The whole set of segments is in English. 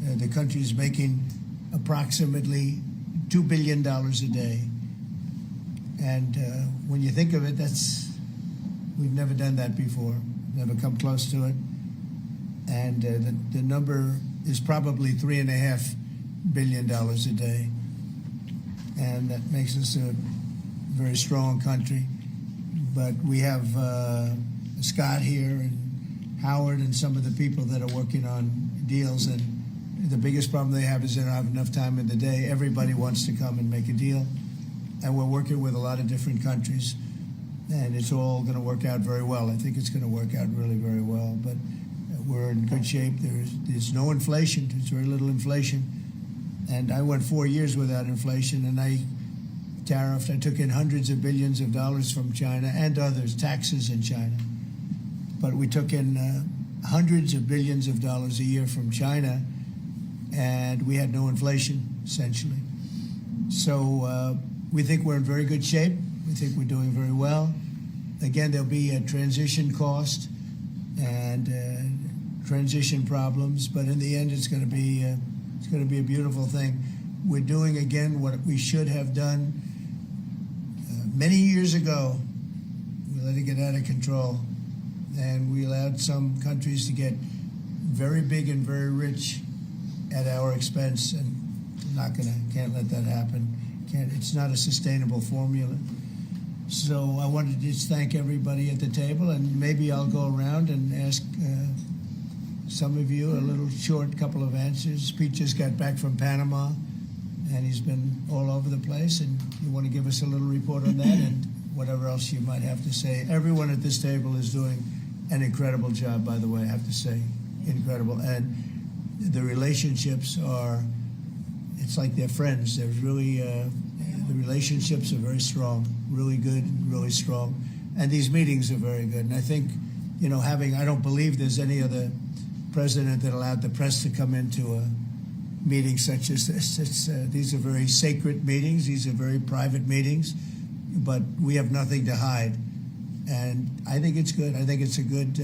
The country is making approximately $2 billion a day. And when you think of it, we've never done that before, never come close to it. And the number is probably $3.5 billion a day. And that makes us a very strong country. But we have Scott here and Howard and some of the people that are working on deals. And the biggest problem they have is they don't have enough time in the day. Everybody wants to come and make a deal. And we're working with a lot of different countries. And it's all going to work out very well. I think it's going to work out really very well. But we're in good shape. There's no inflation. There's very little inflation. And I went 4 years without inflation, and I took in hundreds of billions of dollars from China and others, taxes in China. But we took in hundreds of billions of dollars a year from China, and we had no inflation, essentially. So we think we're in very good shape. We think we're doing very well. Again, there'll be a transition cost and transition problems, but in the end, it's going to be a beautiful thing. We're doing again what we should have done many years ago. We let it get out of control, and we allowed some countries to get very big and very rich at our expense, and can't let that happen. It's not a sustainable formula. So I wanted to just thank everybody at the table, and maybe I'll go around and ask some of you a little short couple of answers. Pete just got back from Panama, and he's been all over the place, and you want to give us a little report on that and whatever else you might have to say. Everyone at this table is doing an incredible job, by the way, I have to say. Incredible. And the relationships it's like they're friends. There's really, the relationships are very strong, really good, really strong. And these meetings are very good. And I think, I don't believe there's any other president that allowed the press to come into a meeting such as this. These are very sacred meetings. These are very private meetings, but we have nothing to hide. And I think it's good. I think it's a good,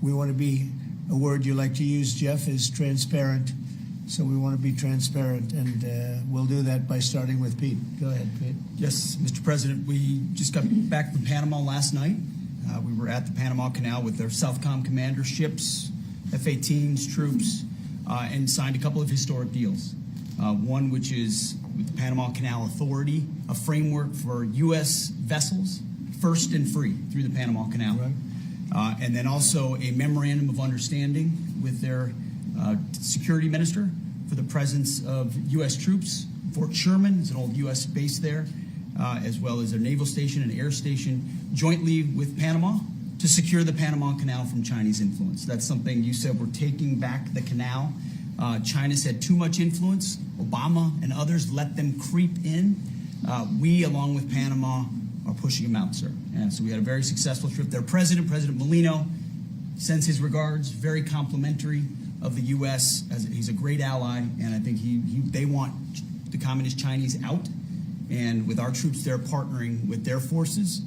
we want to be, a word you like to use, Jeff, is transparent. So we want to be transparent, and we'll do that by starting with Pete. Go ahead, Pete. Yes, Mr. President, we just got back from Panama last night. We were at the Panama Canal with their Southcom commander ships, F-18s, troops, and signed a couple of historic deals. One which is with the Panama Canal Authority, a framework for U.S. vessels, first and free through the Panama Canal. Right. And then also a memorandum of understanding with their security minister for the presence of U.S. troops. Fort Sherman is an old U.S. base there, as well as a naval station and air station jointly with Panama to secure the Panama Canal from Chinese influence. That's something you said, we're taking back the canal. China's had too much influence. Obama and others let them creep in. We, along with Panama, are pushing them out, sir. And so we had a very successful trip there. President Molino, sends his regards, very complimentary of the U.S. He's a great ally, and I think they want the Communist Chinese out. And with our troops there partnering with their forces,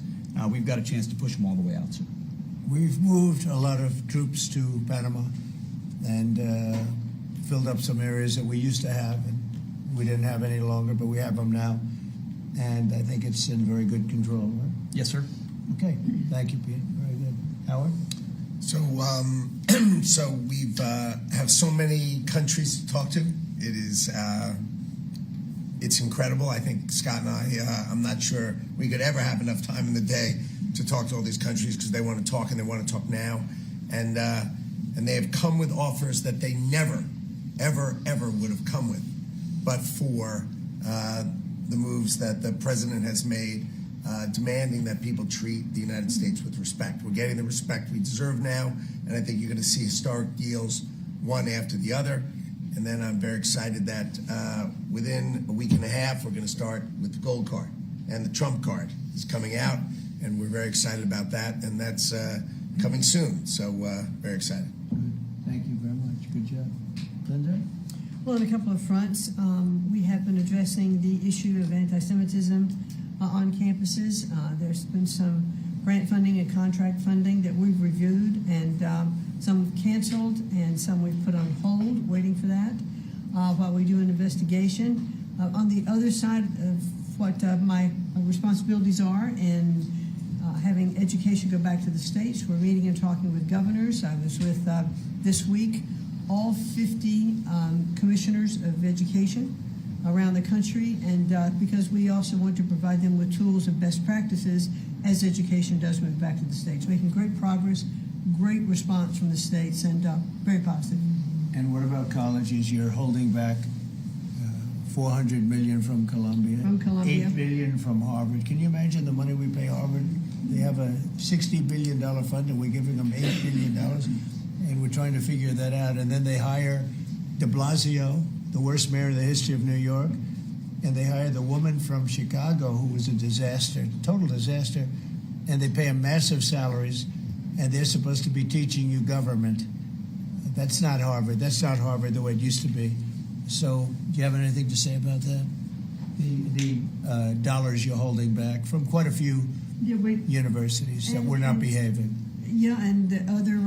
we've got a chance to push them all the way out, sir. We've moved a lot of troops to Panama and filled up some areas that we used to have, and we didn't have any longer, but we have them now. And I think it's in very good control, right? Yes, sir. Okay. Thank you, Pete. Very good. Howard? So, so we've have so many countries to talk to. It is, it's incredible. I think Scott and I'm not sure we could ever have enough time in the day to talk to all these countries because they want to talk and they want to talk now. And they have come with offers that they never, ever, ever would have come with, but for the moves that the president has made, demanding that people treat the United States with respect. We're getting the respect we deserve now, and I think you're going to see historic deals one after the other. And then I'm very excited that within a week and a half, we're going to start with the gold card, and the Trump card is coming out, and we're very excited about that, and that's coming soon. So very excited. Thank you very much. Good job. Linda? Well, on a couple of fronts, we have been addressing the issue of anti-Semitism on campuses. There's been some grant funding and contract funding that we've reviewed, and some canceled and some we've put on hold, waiting for that. while we do an investigation. On the other side of what my responsibilities are in having education go back to the states, we're meeting and talking with governors. I was with, this week, all 50 commissioners of education around the country, and because we also want to provide them with tools and best practices as education does move back to the states. Making great progress, great response from the states, and very positive. And what about colleges? You're holding back $400 million from Columbia, From Columbia. $8 billion from Harvard. Can you imagine the money we pay Harvard? They have a $60 billion fund, and we're giving them $8 billion, and we're trying to figure that out. And then they hire de Blasio, the worst mayor in the history of New York, and they hire the woman from Chicago who was a disaster, total disaster, and they pay them massive salaries, and they're supposed to be teaching you government. That's not Harvard. That's not Harvard the way it used to be. So, do you have anything to say about that? The dollars you're holding back from quite a few universities that were not behaving. Yeah, and the other,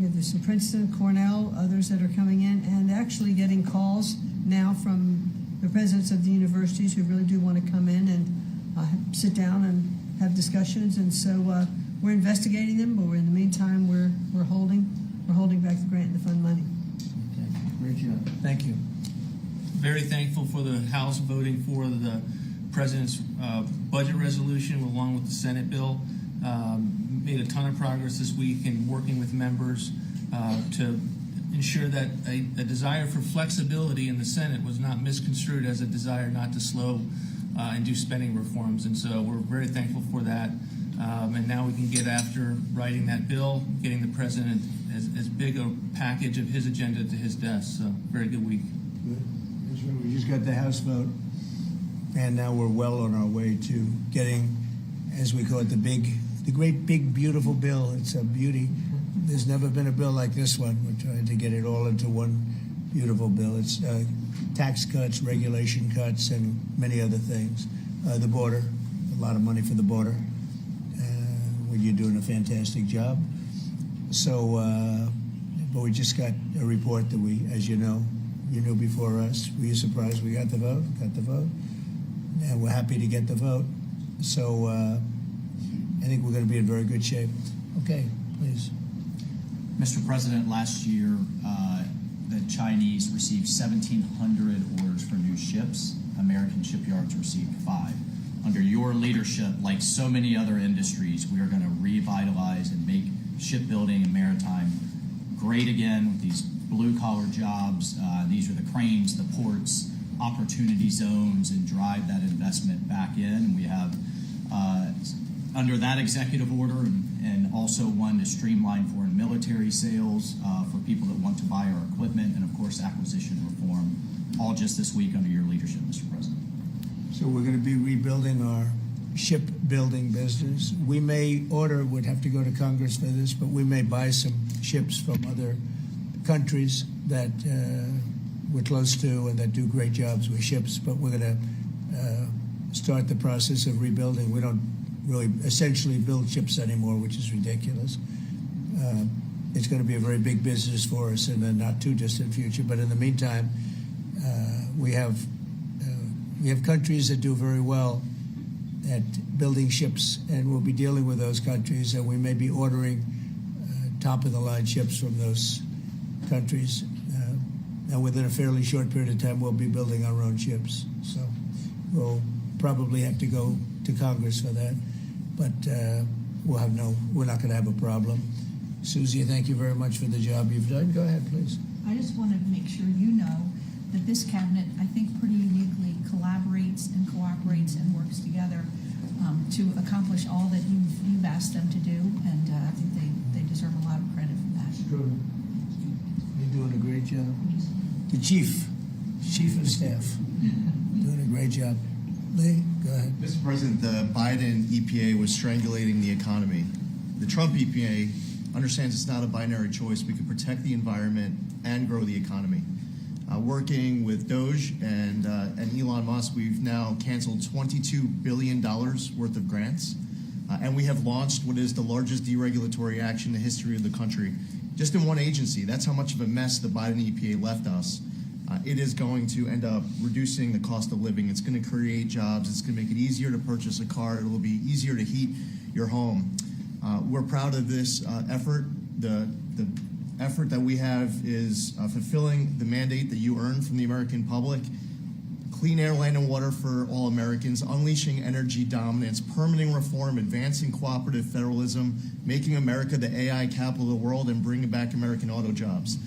there's some Princeton, Cornell, others that are coming in, and actually getting calls now from the presidents of the universities who really do want to come in and sit down and have discussions. And so we're investigating them, but in the meantime, we're holding back the grant and the fund money. Okay. Great job. Thank you. Very thankful for the House voting for the President's budget resolution along with the Senate bill. Made a ton of progress this week in working with members to ensure that a desire for flexibility in the Senate was not misconstrued as a desire not to slow and do spending reforms. And so we're very thankful for that. And now we can get after writing that bill, getting the President as big a package of his agenda to his desk. So very good week. Good. That's right. We just got the House vote, and now we're well on our way to getting, as we call it, the great big beautiful bill. It's a beauty. There's never been a bill like this one. We're trying to get it all into one beautiful bill. It's tax cuts, regulation cuts, and many other things. The border, a lot of money for the border. Well, you're doing a fantastic job. So, but we just got a report that we, as you know, you knew before us. Were you surprised we got the vote? Got the vote, and we're happy to get the vote. So, I think we're going to be in very good shape. Okay, please. Mr. President, last year, the Chinese received 1,700 orders for new ships. American shipyards received 5. Under your leadership, like so many other industries, we are going to revitalize and make shipbuilding and maritime great again with these blue-collar jobs. These are the cranes, the ports, opportunity zones, and drive that investment back in. And we have, under that executive order, and also one to streamline foreign military sales for people that want to buy our equipment, and, of course, acquisition reform, all just this week under your leadership, Mr. President. So we're going to be rebuilding our shipbuilding business. We may order, would have to go to Congress for this, but we may buy some ships from other countries that we're close to and that do great jobs with ships, but we're going to start the process of rebuilding. We don't really essentially build ships anymore, which is ridiculous. It's going to be a very big business for us in the not too distant future, but in the meantime, we have countries that do very well at building ships, and we'll be dealing with those countries, and we may be ordering top-of-the-line ships from those countries. And within a fairly short period of time, we'll be building our own ships. So we'll probably have to go to Congress for that, but we're not going to have a problem. Susie, thank you very much for the job you've done. Go ahead, please. I just want to make sure you know that this cabinet, I think, pretty uniquely collaborates and cooperates and works together to accomplish all that you've asked them to do, and I think they deserve a lot of credit for that. True. You're doing a great job. The chief of staff, doing a great job. Lee, go ahead. Mr. President, the Biden EPA was strangulating the economy. The Trump EPA understands it's not a binary choice. We can protect the environment and grow the economy. Working with Doge and Elon Musk, we've now canceled $22 billion worth of grants, and we have launched what is the largest deregulatory action in the history of the country, just in one agency. That's how much of a mess the Biden EPA left us. it is going to end up reducing the cost of living. It's going to create jobs. It's going to make it easier to purchase a car. It will be easier to heat your home. We're proud of this effort. The effort that we have is fulfilling the mandate that you earned from the American public. Clean air, land, and water for all Americans, unleashing energy dominance, permitting reform, advancing cooperative federalism, making America the AI capital of the world, and bringing back American auto jobs.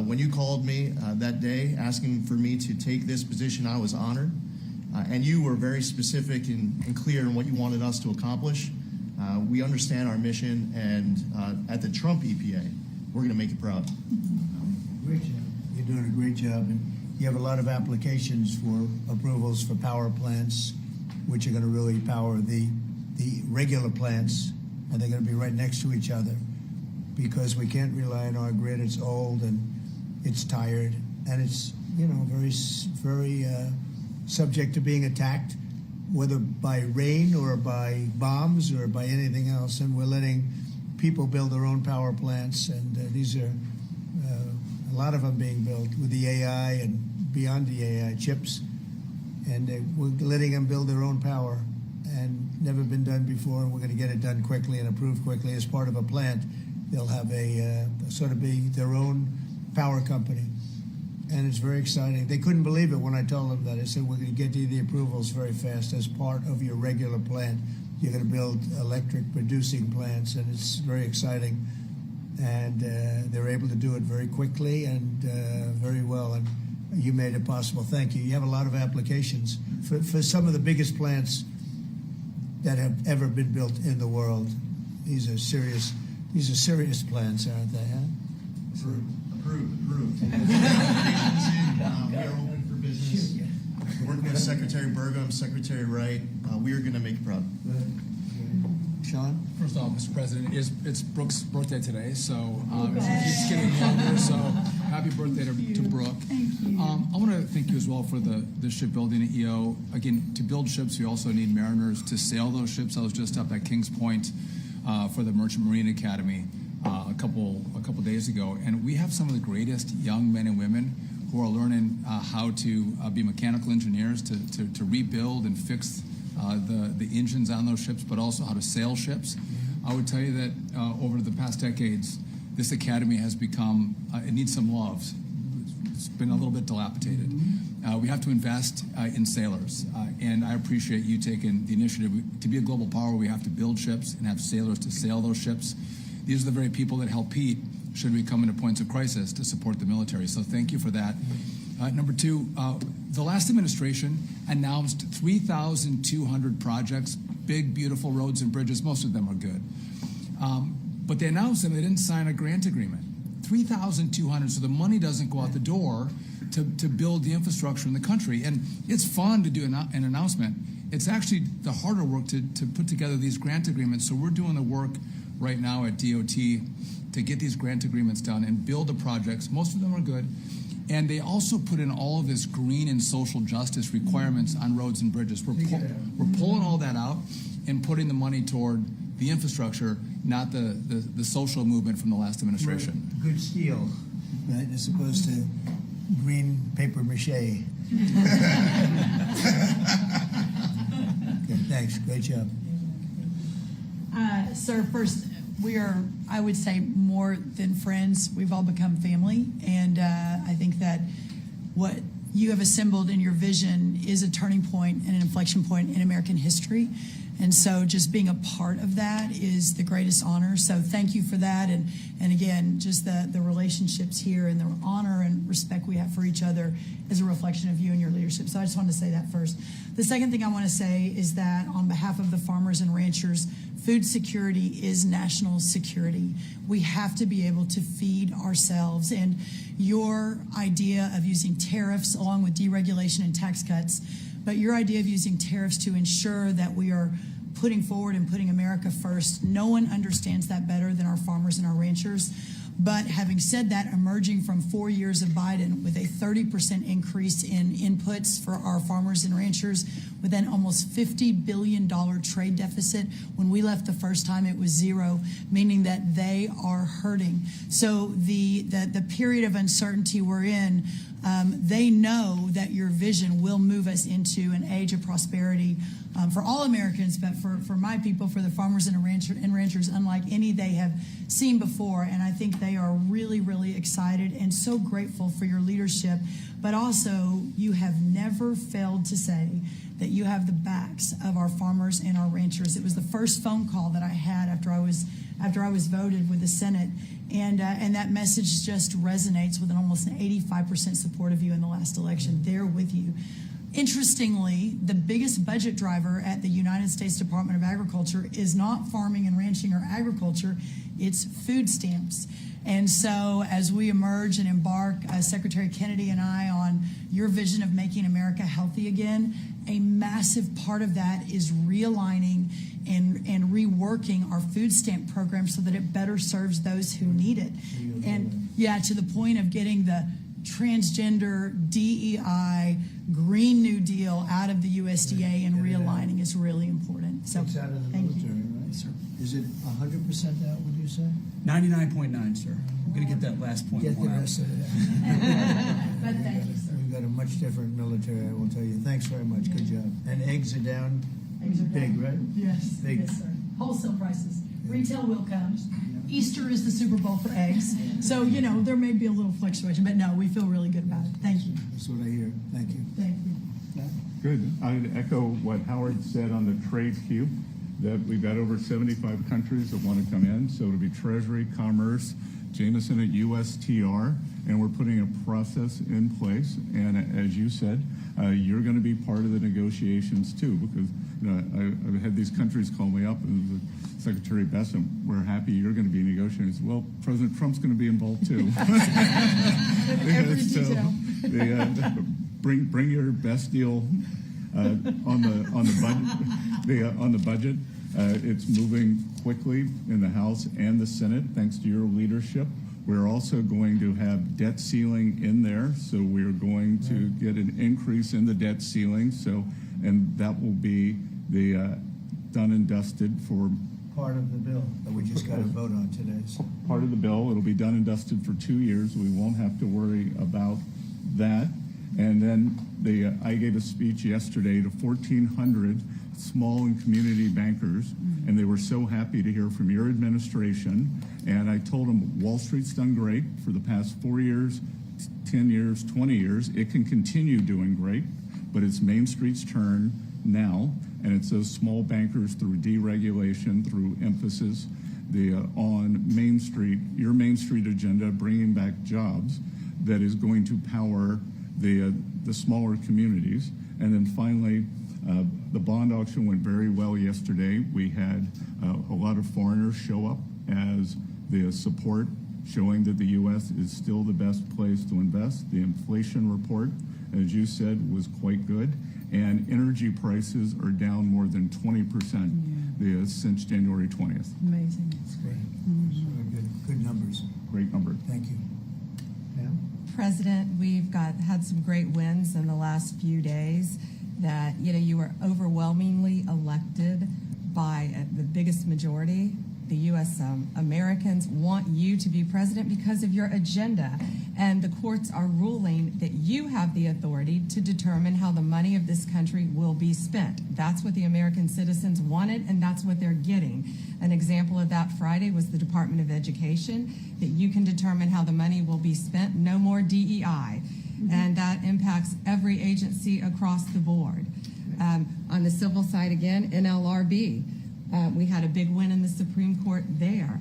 When you called me that day asking for me to take this position, I was honored. And you were very specific and clear in what you wanted us to accomplish. We understand our mission, and at the Trump EPA, we're going to make you proud. Great job. You're doing a great job. And you have a lot of applications for approvals for power plants, which are going to really power the regular plants, and they're going to be right next to each other because we can't rely on our grid. It's old and it's tired, and it's very subject to being attacked, whether by rain or by bombs or by anything else. And we're letting people build their own power plants, and these are a lot of them being built with the AI and beyond the AI chips, and we're letting them build their own power, and never been done before. And we're going to get it done quickly and approved quickly as part of a plant. They'll have a sort of be their own power company, and it's very exciting. They couldn't believe it when I told them that. I said, we're going to get you the approvals very fast as part of your regular plant. You're going to build electric producing plants, and it's very exciting. And they're able to do it very quickly and very well, and you made it possible. Thank you. You have a lot of applications for some of the biggest plants that have ever been built in the world. These are serious plants, aren't they? Huh? Approved. We are open for business. Working with Secretary Burgum, Secretary Wright, we are going to make you proud. Sean? First off, Mr. President, it's Brooke's birthday today, so she keeps getting younger, so happy birthday to Brooke. Thank you. I want to thank you as well for the shipbuilding at EO. Again, to build ships, we also need mariners to sail those ships. I was just up at Kings Point for the Merchant Marine Academy a couple days ago, and we have some of the greatest young men and women who are learning how to be mechanical engineers, to rebuild and fix the engines on those ships, but also how to sail ships. I would tell you that over the past decades, this academy has become, it needs some love. It's been a little bit dilapidated. We have to invest in sailors, and I appreciate you taking the initiative. To be a global power, we have to build ships and have sailors to sail those ships. These are the very people that help Pete should we come into points of crisis to support the military. So thank you for that. Number two, the last administration announced 3,200 projects, big, beautiful roads and bridges. Most of them are good. But they announced them, they didn't sign a grant agreement. 3,200, so the money doesn't go out the door to build the infrastructure in the country. And it's fun to do an announcement. It's actually the harder work to put together these grant agreements. So we're doing the work right now at DOT to get these grant agreements done and build the projects. Most of them are good. And they also put in all of this green and social justice requirements on roads and bridges. We're pulling all that out and putting the money toward the infrastructure, not the social movement from the last administration. Good steel, right, as opposed to green paper mache. Okay, thanks. Great job. Sir, first, we are, I would say, more than friends. We've all become family, and I think that what you have assembled in your vision is a turning point and an inflection point in American history. And so just being a part of that is the greatest honor. So thank you for that. And again, just the relationships here and the honor and respect we have for each other is a reflection of you and your leadership. So I just wanted to say that first. The second thing I want to say is that on behalf of the farmers and ranchers, food security is national security. We have to be able to feed ourselves. And your idea of using tariffs along with deregulation and tax cuts, but your idea of using tariffs to ensure that we are putting forward and putting America first, no one understands that better than our farmers and our ranchers. But having said that, emerging from 4 years of Biden with a 30% increase in inputs for our farmers and ranchers, with an almost $50 billion trade deficit. When we left the first time, it was zero, meaning that they are hurting. So the period of uncertainty we're in, They know that your vision will move us into an age of prosperity for all Americans, but for my people, for the farmers and ranchers, unlike any they have seen before. And I think they are really, really excited and so grateful for your leadership. But also, you have never failed to say that you have the backs of our farmers and our ranchers. It was the first phone call that I had after I was voted with the Senate, and that message just resonates with almost an 85% support of you in the last election. They're with you. Interestingly, the biggest budget driver at the United States Department of Agriculture is not farming and ranching or agriculture, it's food stamps. And so as we emerge and embark, Secretary Kennedy and I, on your vision of making America healthy again, a massive part of that is realigning and reworking our food stamp program so that it better serves those who need it. And yeah, to the point of getting the transgender, DEI, Green New Deal out of the USDA and realigning is really important. So It's out of the thank military, you. right? Yes, sir. Is it 100% out, would you say? 99.9, sir. I'm going to get that last point Get the one out. rest of it out. But thank you, sir. We've got a much different military, I will tell you. Thanks very much. Good job. And eggs are down. Eggs are Big, down. right? Yes, Big. yes, sir. Wholesale prices. Retail will come. Easter is the Super Bowl for eggs. So, there may be a little fluctuation, but no, we feel really good about it. Thank you. That's what I hear. Thank you. Thank you. Good. I'd echo what Howard said on the trade cube, that we've got over 75 countries that want to come in. So it'll be Treasury, Commerce, Jameson at USTR, and we're putting a process in place. And as you said, you're going to be part of the negotiations too, because I've had these countries call me up and Secretary Bessem, we're happy you're going to be negotiating. Well, President Trump's going to be involved too. Every detail. Bring your best deal on the budget. It's moving quickly in the House and the Senate, thanks to your leadership. We're also going to have debt ceiling in there, so we're going to get an increase in the debt ceiling. And that will be the done and dusted for Part of the bill that we just got to vote on today. So. part of the bill. It'll be done and dusted for 2 years. We won't have to worry about that. And then I gave a speech yesterday to 1,400 small and community bankers, and they were so happy to hear from your administration. And I told them Wall Street's done great for the past 4 years, 10 years, 20 years. It can continue doing great, but it's Main Street's turn now, and it's those small bankers through deregulation, through emphasis on Main Street, your Main Street agenda, bringing back jobs, that is going to power the smaller communities. And then finally, the bond auction went very well yesterday. We had a lot of foreigners show up as the support, showing that the U.S. is still the best place to invest. The inflation report, as you said, was quite good. And energy prices are down more than 20% since January 20th. Amazing. That's great. Good numbers. Great number. Thank you. Pam? President, we've had some great wins in the last few days. That you were overwhelmingly elected by the biggest majority. The U.S. Americans want you to be president because of your agenda, and the courts are ruling that you have the authority to determine how the money of this country will be spent. That's what the American citizens wanted, and that's what they're getting. An example of that Friday was the Department of Education, that you can determine how the money will be spent. No more DEI. And that impacts every agency across the board. On the civil side, again, NLRB, we had a big win in the Supreme Court there.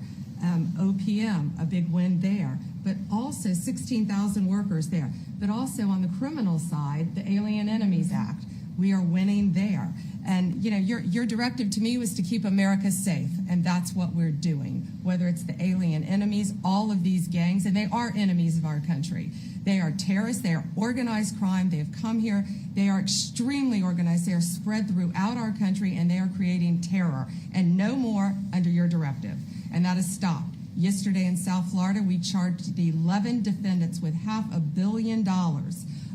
OPM, a big win there. But also 16,000 workers there. But also on the criminal side, the Alien Enemies Act, we are winning there. And your directive to me was to keep America safe, and that's what we're doing. Whether it's the alien enemies, all of these gangs, and they are enemies of our country. They are terrorists. They are organized crime. They have come here. They are extremely organized. They are spread throughout our country, and they are creating terror. And no more under your directive. And that has stopped. Yesterday in South Florida, we charged the 11 defendants with $500 million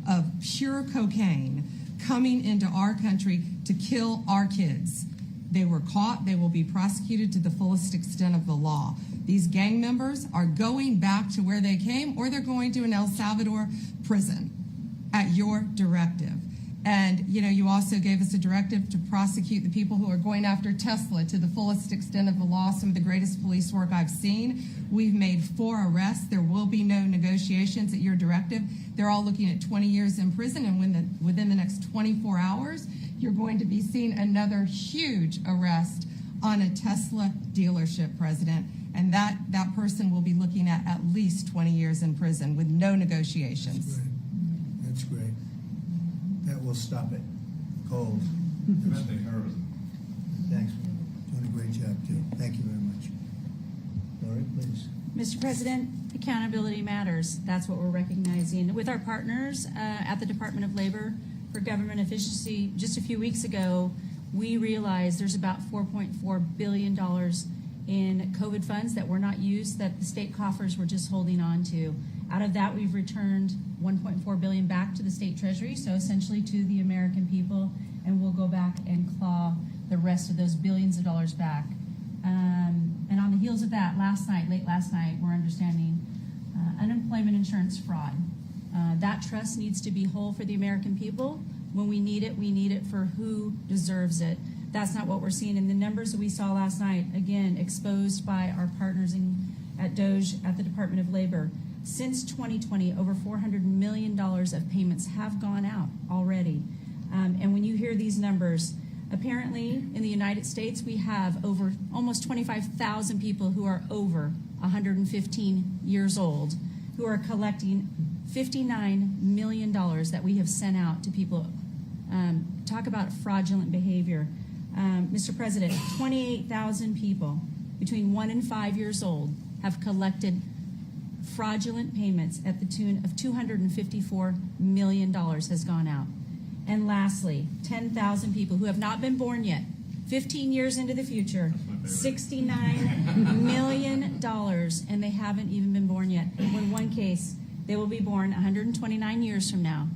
of pure cocaine coming into our country to kill our kids. They were caught. They will be prosecuted to the fullest extent of the law. These gang members are going back to where they came, or they're going to an El Salvador prison. at your directive. And, you also gave us a directive to prosecute the people who are going after Tesla to the fullest extent of the law, some of the greatest police work I've seen. We've made 4 arrests. There will be no negotiations at your directive. They're all looking at 20 years in prison, and within the next 24 hours, you're going to be seeing another huge arrest on a Tesla dealership, President. And that person will be looking at least 20 years in prison with no negotiations. That's great. That will stop it cold. Domestic terrorism. Thanks. Doing a great job, too. Thank you very much. Lori, please. Mr. President, accountability matters. That's what we're recognizing. With our partners at the Department of Labor for Government Efficiency, just a few weeks ago, we realized there's about $4.4 billion in COVID funds that were not used, that the state coffers were just holding on to. Out of that, we've returned $1.4 billion back to the state treasury, so essentially to the American people, and we'll go back and claw the rest of those billions of dollars back. And on the heels of that, late last night, we're understanding unemployment insurance fraud. That trust needs to be whole for the American people. When we need it for who deserves it. That's not what we're seeing in the numbers that we saw last night, again, exposed by our partners at DOGE at the Department of Labor. Since 2020, over $400 million of payments have gone out already. And when you hear these numbers, apparently in the United States, we have over almost 25,000 people who are over 115 years old who are collecting $59 million that we have sent out to people. Talk about fraudulent behavior. Mr. President, 28,000 people between 1 and 5 years old have collected fraudulent payments at the tune of $254 million has gone out. And lastly, 10,000 people who have not been born yet, 15 years into the future, $69 million, and they haven't even been born yet. In one case, they will be born 129 years from now.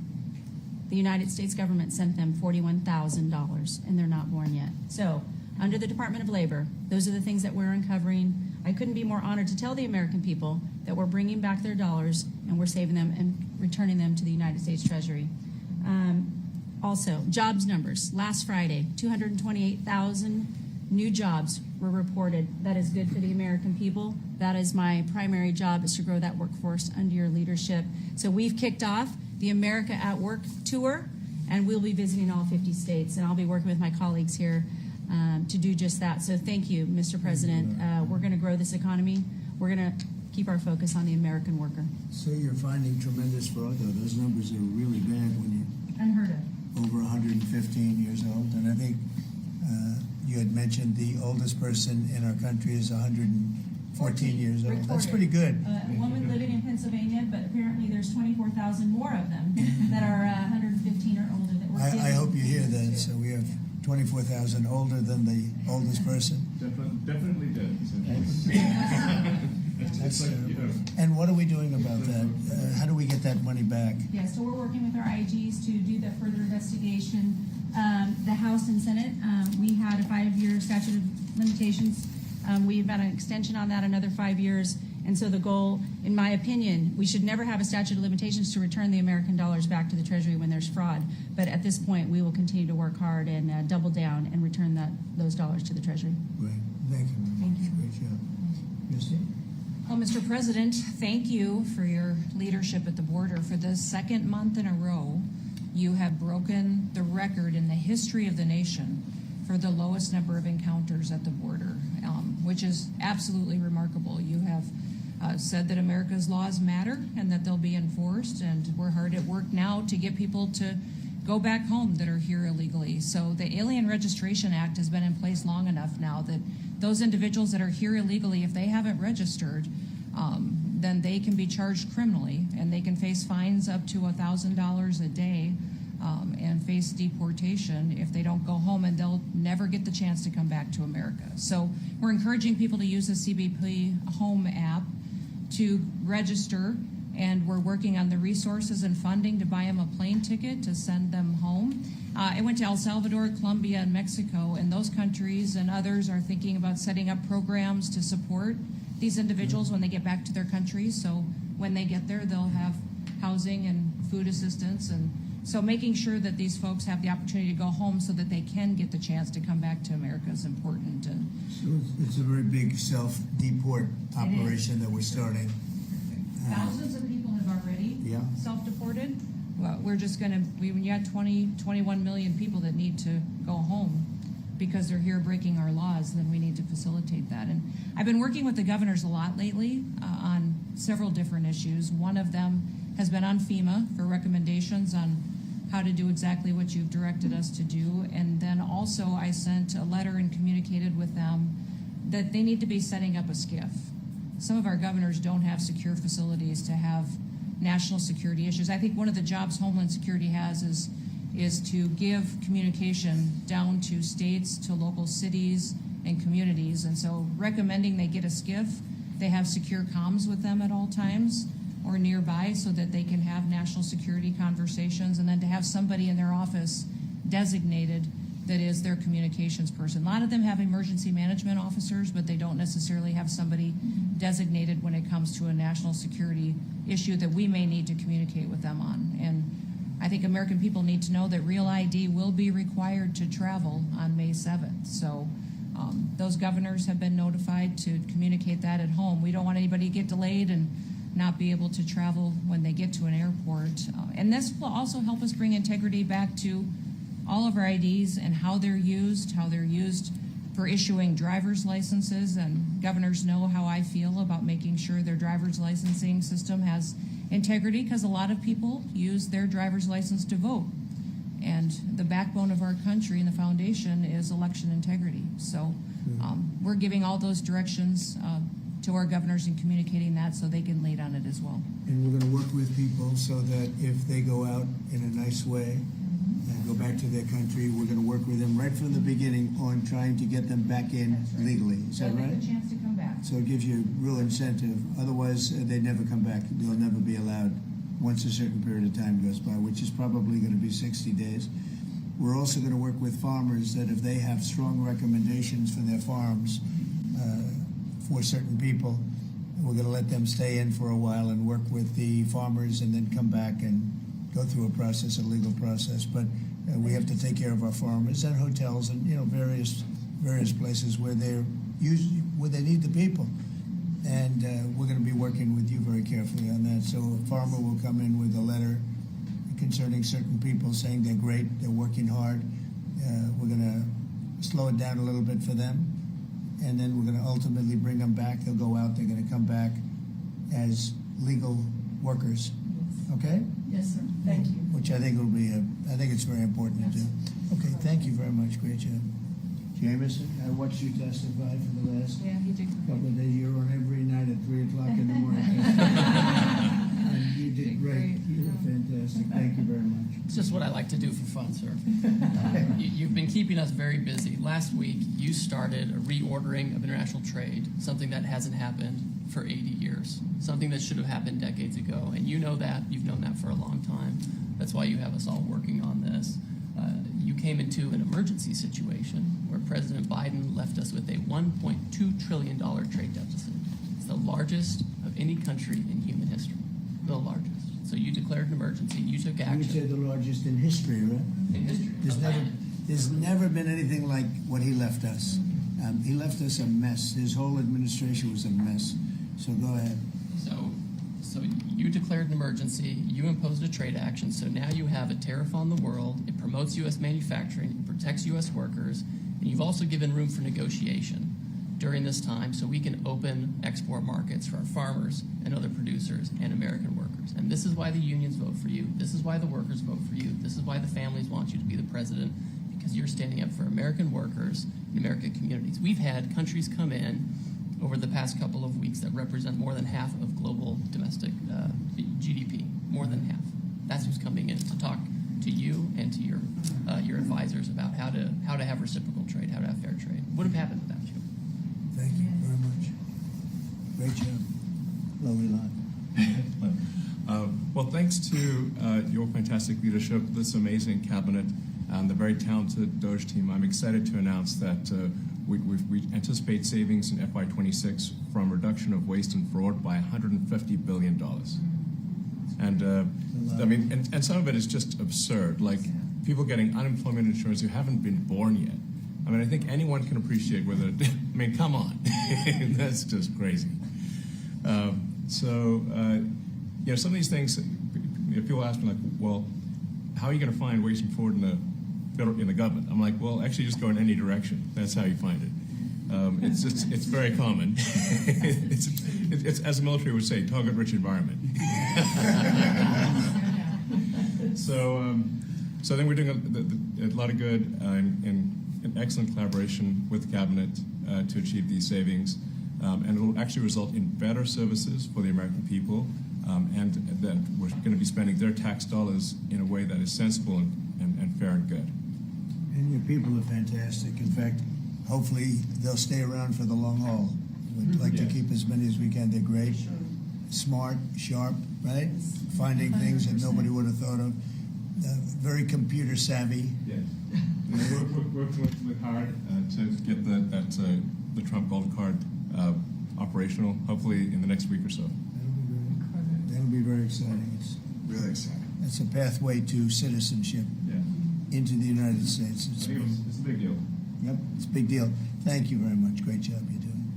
The United States government sent them $41,000, and they're not born yet. So, under the Department of Labor, those are the things that we're uncovering. I couldn't be more honored to tell the American people that we're bringing back their dollars and we're saving them and returning them to the United States Treasury. Also, jobs numbers. Last Friday, 228,000 new jobs were reported. That is good for the American people. That is my primary job, is to grow that workforce under your leadership. So we've kicked off the America at Work tour, and we'll be visiting all 50 states, and I'll be working with my colleagues here to do just that. So thank you, Mr. President. We're going to grow this economy. We're going to keep our focus on the American worker. So you're finding tremendous fraud, though. Those numbers are really bad when you're Unheard of. over 115 years old. And I think you had mentioned the oldest person in our country is 114 years old. That's pretty good. A woman living in Pennsylvania, but apparently there's 24,000 more of them that are 115 or older. That we're I hope you hear giving that. to. So we have 24,000 older than the oldest person. Definitely did. That's, and what are we doing about that? How do we get that money back? Yeah, so we're working with our IGs to do that further investigation. The House and Senate, we had a 5-year statute of limitations. We've got an extension on that, another 5 years. And so the goal, in my opinion, we should never have a statute of limitations to return the American dollars back to the Treasury when there's fraud. But at this point, we will continue to work hard and double down and return those dollars to the Treasury. Great. Thank you. Thank you. Great job. Christy? Well, Mr. President, thank you for your leadership at the border. For the second month in a row, you have broken the record in the history of the nation for the lowest number of encounters at the border, which is absolutely remarkable. You have said that America's laws matter and that they'll be enforced, and we're hard at work now to get people to go back home that are here illegally. So the Alien Registration Act has been in place long enough now that those individuals that are here illegally, if they haven't registered, then they can be charged criminally, and they can face fines up to $1,000 a day and face deportation if they don't go home, and they'll never get the chance to come back to America. So we're encouraging people to use the CBP Home app to register, and we're working on the resources and funding to buy them a plane ticket to send them home. I went to El Salvador, Colombia, and Mexico, and those countries and others are thinking about setting up programs to support these individuals when they get back to their countries. So when they get there, they'll have housing and food assistance, and so making sure that these folks have the opportunity to go home so that they can get the chance to come back to America is important. And So it's a very big self-deport operation that we're starting. thousands of people have already Yeah. self-deported. Well, we're just going to, when you have 21 million people that need to go home because they're here breaking our laws, then we need to facilitate that. And I've been working with the governors a lot lately on several different issues. One of them has been on FEMA for recommendations on how to do exactly what you've directed us to do. And then also I sent a letter and communicated with them that they need to be setting up a SCIF. Some of our governors don't have secure facilities to have national security issues. I think one of the jobs Homeland Security has is to give communication down to states, to local cities and communities. And so recommending they get a SCIF, they have secure comms with them at all times or nearby so that they can have national security conversations, and then to have somebody in their office designated that is their communications person. A lot of them have emergency management officers, but they don't necessarily have somebody designated when it comes to a national security issue that we may need to communicate with them on. And I think American people need to know that Real ID will be required to travel on May 7th. So those governors have been notified to communicate that at home. We don't want anybody to get delayed and not be able to travel when they get to an airport. And this will also help us bring integrity back to all of our IDs and how they're used for issuing driver's licenses. And governors know how I feel about making sure their driver's licensing system has integrity, because a lot of people use their driver's license to vote. And the backbone of our country and the foundation is election integrity. So we're giving all those directions to our governors and communicating that so they can lead on it as well. And we're going to work with people so that if they go out in a nice way and go back to their country, we're going to work with them right from the beginning on trying to get them back in legally. Is that right? A chance to come back. So it gives you real incentive. Otherwise, they'd never come back. They'll never be allowed once a certain period of time goes by, which is probably going to be 60 days. We're also going to work with farmers that if they have strong recommendations for their farms for certain people, we're going to let them stay in for a while and work with the farmers and then come back and go through a process, a legal process. But we have to take care of our farmers and hotels and various places where where they need the people. And we're going to be working with you very carefully on that. So a farmer will come in with a letter concerning certain people saying they're great, they're working hard. We're going to slow it down a little bit for them. And then we're going to ultimately bring them back. They'll go out, they're going to come back as legal workers. Okay? Yes, sir. Thank you. Which I think will be, I think it's very important to do. Okay, thank you very much. Great job. Jameson, I watched you testify for the last Yeah, he did. couple of days. You're on every night at 3 o'clock in the morning. And you did great. You were fantastic. Thank you very much. It's just what I like to do for fun, sir. You've been keeping us very busy. Last week, you started a reordering of international trade, something that hasn't happened for 80 years, something that should have happened decades ago. And you know that. You've known that for a long time. That's why you have us all working on this. You came into an emergency situation where President Biden left us with a $1.2 trillion trade deficit. It's the largest of any country in human history, the largest. So you declared an emergency, you took I would say action. the largest in history, right? In history. There's never been anything like what he left us. He left us a mess. His whole administration was a mess. So go ahead. So you declared an emergency, you imposed a trade action, so now you have a tariff on the world, it promotes U.S. manufacturing, it protects U.S. workers, and you've also given room for negotiation during this time so we can open export markets for our farmers and other producers and American workers. And this is why the unions vote for you, this is why the workers vote for you, this is why the families want you to be the president, because you're standing up for American workers and American communities. We've had countries come in over the past couple of weeks that represent more than half of global domestic GDP, more than half. That's who's coming in to talk to you and to your advisors about how to have reciprocal trade, how to have fair trade. Would have happened without you. Thank you very much. Great job. Lovely lot. Well, thanks to your fantastic leadership, this amazing cabinet, and the very talented Doge team, I'm excited to announce that we anticipate savings in FY26 from reduction of waste and fraud by $150 billion. And I mean, and some of it is just absurd. Like people getting unemployment insurance who haven't been born yet. I mean, I think anyone can appreciate whether. I mean, come on, that's just crazy. You know, some of these things. People ask me like, well, how are you going to find ways forward in the government? I'm like, well, actually, just go in any direction. That's how you find it. It's very common. it's as the military would say, target-rich environment. So I think we're doing a lot of good in excellent collaboration with the cabinet to achieve these savings, and it will actually result in better services for the American people, and that we're going to be spending their tax dollars in a way that is sensible and fair and good. And your people are fantastic. In fact, hopefully they'll stay around for the long haul. We'd like to keep as many as we can. They're great, smart, sharp, right? Finding things that nobody would have thought of. Very computer savvy. Yeah. We're working with hard to get the Trump Gold Card operational, hopefully in the next week or so. That'll be very exciting. It's Really exciting. It's a pathway to citizenship into the United States. It's a big deal. Yep, it's a big deal. Thank you very much. Great job you're doing.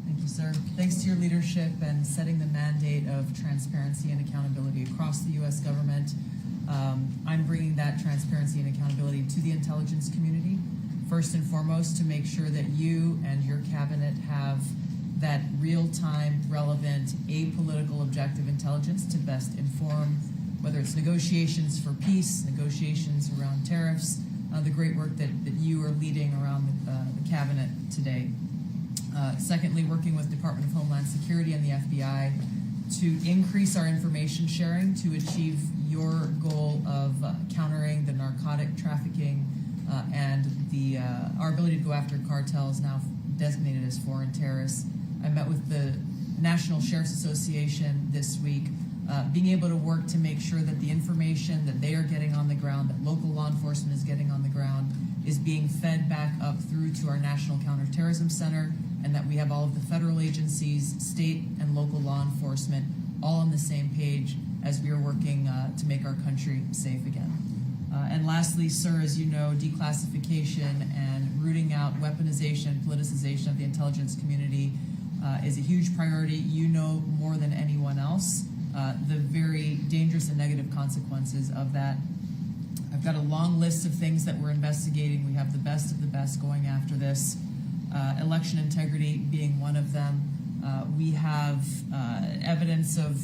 Thank you, sir. Thanks to your leadership and setting the mandate of transparency and accountability across the U.S. government. I'm bringing that transparency and accountability to the intelligence community, first and foremost, to make sure that you and your cabinet have that real-time, relevant, apolitical, objective intelligence to best inform whether it's negotiations for peace, negotiations around tariffs, the great work that you are leading around the cabinet today. Secondly, working with Department of Homeland Security and the FBI to increase our information sharing to achieve your goal of countering the narcotic trafficking and our ability to go after cartels now designated as foreign terrorists. I met with the National Sheriff's Association this week, being able to work to make sure that the information that they are getting on the ground, that local law enforcement is getting on the ground, is being fed back up through to our National Counterterrorism Center, and that we have all of the federal agencies, state and local law enforcement, all on the same page as we are working to make our country safe again. And lastly, sir, as you know, declassification and rooting out weaponization, politicization of the intelligence community is a huge priority. You know more than anyone else the very dangerous and negative consequences of that. I've got a long list of things that we're investigating. We have the best of the best going after this. Election integrity being one of them. We have evidence of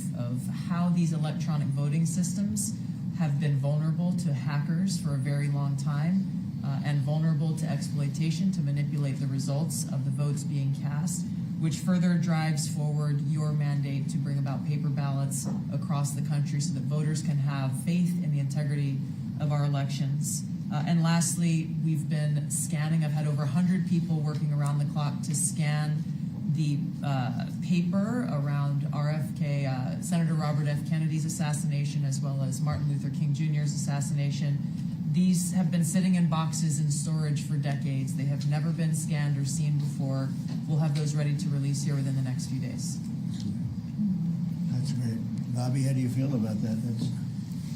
how these electronic voting systems have been vulnerable to hackers for a very long time and vulnerable to exploitation to manipulate the results of the votes being cast, which further drives forward your mandate to bring about paper ballots across the country so that voters can have faith in the integrity of our elections. And lastly, we've been scanning. I've had over 100 people working around the clock to scan the paper around RFK, Senator Robert F. Kennedy's assassination, as well as Martin Luther King Jr.'s assassination. These have been sitting in boxes in storage for decades. They have never been scanned or seen before. We'll have those ready to release here within the next few days. That's great. Bobby, how do you feel about that?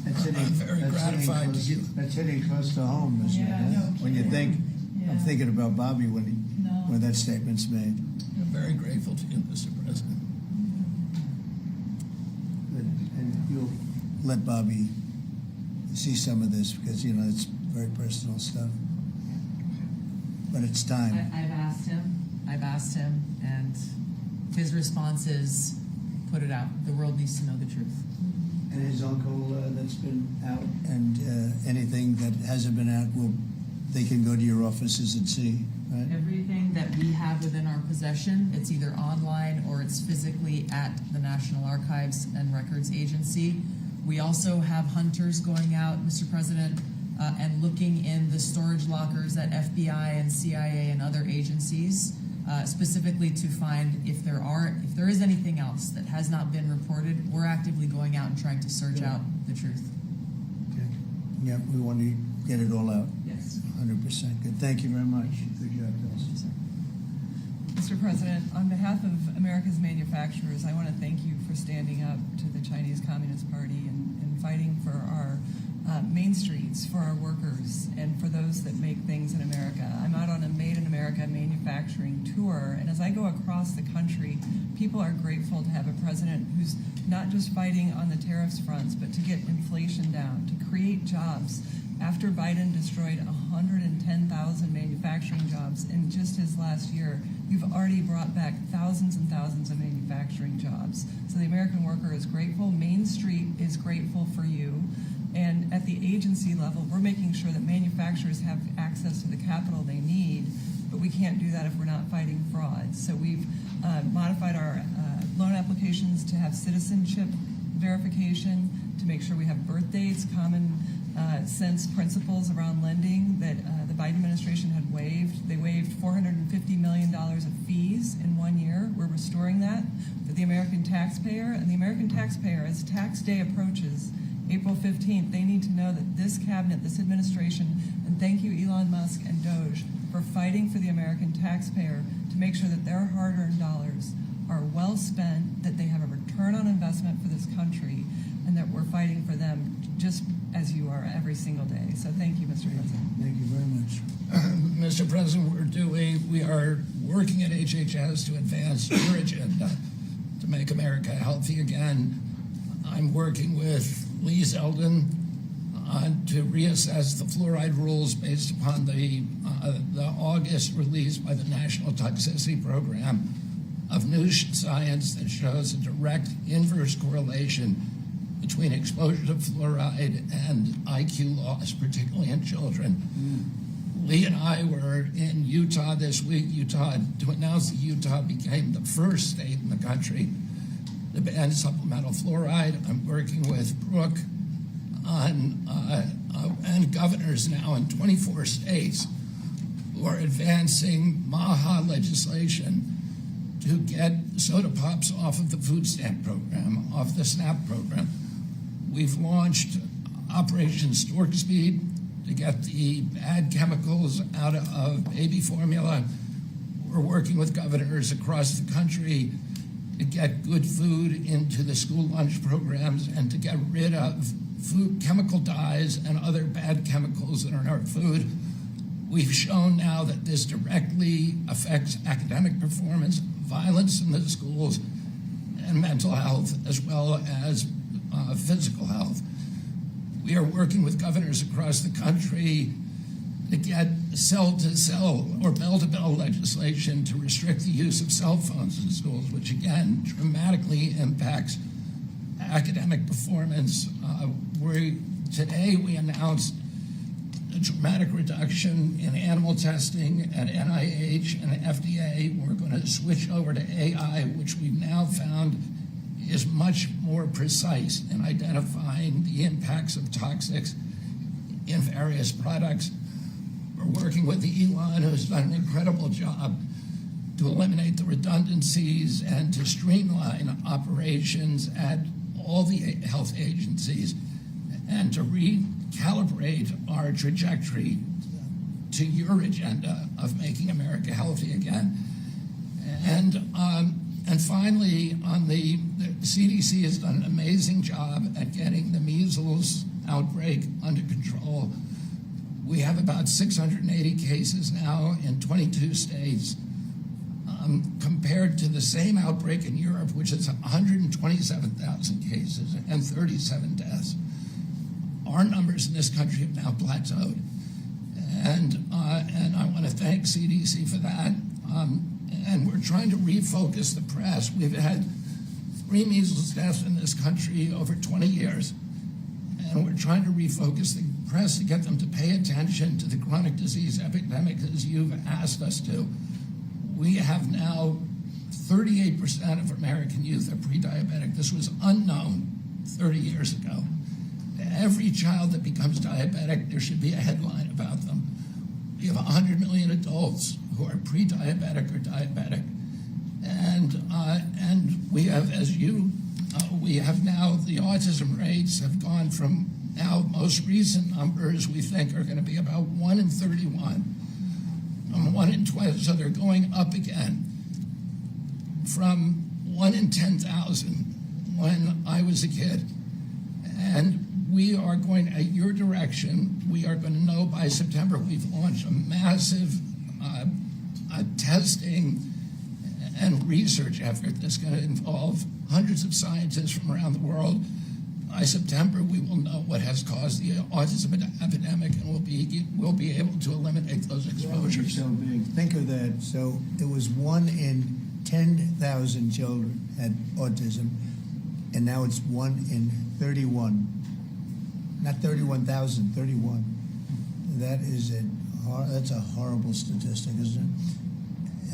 That's hitting, I'm very gratified close, to get. that's hitting close to home, isn't it? no When you think, I'm Yeah. thinking about Bobby when that statement's made. I'm very grateful to you, Mr. President. Good. And you'll let Bobby see some of this because, you know, it's very personal stuff. But it's time. I've asked him, and his response is, put it out. The world needs to know the truth. And his uncle that's been out, and anything that hasn't been out, they can go to your offices and see, right? Everything that we have within our possession, it's either online or it's physically at the National Archives and Records Agency. We also have hunters going out, Mr. President, and looking in the storage lockers at FBI and CIA and other agencies, specifically to find if there is anything else that has not been reported. We're actively going out and trying to search out the truth. Okay. Yeah, we want to get it all out. Yes. 100%. Good. Thank you very much. Good job, Dustin. Mr. President, on behalf of America's manufacturers, I want to thank you for standing up to the Chinese Communist Party and fighting for our main streets, for our workers, and for those that make things in America. I'm out on a Made in America manufacturing tour, and as I go across the country, people are grateful to have a president who's not just fighting on the tariffs fronts, but to get inflation down, to create jobs. After Biden destroyed 110,000 manufacturing jobs in just his last year, you've already brought back thousands and thousands of manufacturing jobs. So the American worker is grateful. Main Street is grateful for you. And at the agency level, we're making sure that manufacturers have access to the capital they need, but we can't do that if we're not fighting fraud. So we've modified our loan applications to have citizenship verification, to make sure we have birth dates, common sense principles around lending that the Biden administration had waived. They waived $450 million of fees in 1 year. We're restoring that for the American taxpayer. And the American taxpayer, as tax day approaches, April 15th, they need to know that this cabinet, this administration, and thank you Elon Musk and Doge for fighting for the American taxpayer to make sure that their hard-earned dollars are well spent, that they have a return on investment for this country, and that we're fighting for them just as you are every single day. So thank you, Mr. President. Thank you very much. Mr. President, we are working at HHS to advance your agenda to make America healthy again. I'm working with Lee Zeldin to reassess the fluoride rules based upon the August release by the National Toxicity Program of new science that shows a direct inverse correlation between exposure to fluoride and IQ loss, particularly in children. Lee and I were in Utah this week, to announce that Utah became the first state in the country to ban supplemental fluoride. I'm working with Brooke and governors now in 24 states who are advancing MAHA legislation to get soda pops off of the food stamp program, off the SNAP program. We've launched Operation Stork Speed to get the bad chemicals out of baby formula. We're working with governors across the country to get good food into the school lunch programs and to get rid of food chemical dyes and other bad chemicals that are in our food. We've shown now that this directly affects academic performance, violence in the schools, and mental health, as well as physical health. We are working with governors across the country to get cell-to-cell or bell-to-bell legislation to restrict the use of cell phones in schools, which again dramatically impacts academic performance. Today we announced a dramatic reduction in animal testing at NIH and FDA. We're going to switch over to AI, which we've now found is much more precise in identifying the impacts of toxics in various products. We're working with Elon, who's done an incredible job to eliminate the redundancies and to streamline operations at all the health agencies and to recalibrate our trajectory to your agenda of making America healthy again. And finally, the CDC has done an amazing job at getting the measles outbreak under control. We have about 680 cases now in 22 states, compared to the same outbreak in Europe, which is 127,000 cases and 37 deaths. Our numbers in this country have now plateaued. And I want to thank CDC for that. And we're trying to refocus the press. We've had 3 measles deaths in this country over 20 years. And we're trying to refocus the press to get them to pay attention to the chronic disease epidemic as you've asked us to. We have now 38% of American youth are pre-diabetic. This was unknown 30 years ago. Every child that becomes diabetic, there should be a headline about them. We have 100 million adults who are pre-diabetic or diabetic. And we have, we have now, the autism rates have gone from now most recent numbers we think are going to be about 1 in 31, 1 in 12, so they're going up again. from 1 in 10,000 when I was a kid. And we are going, at your direction, we are going to know by September. We've launched a massive testing and research effort that's going to involve hundreds of scientists from around the world. By September, we will know what has caused the autism epidemic, and we'll be able to eliminate those exposures. So big. Think of that. So it was 1 in 10,000 children had autism, and now it's 1 in 31. Not 31,000, 31. That's a horrible statistic, isn't it?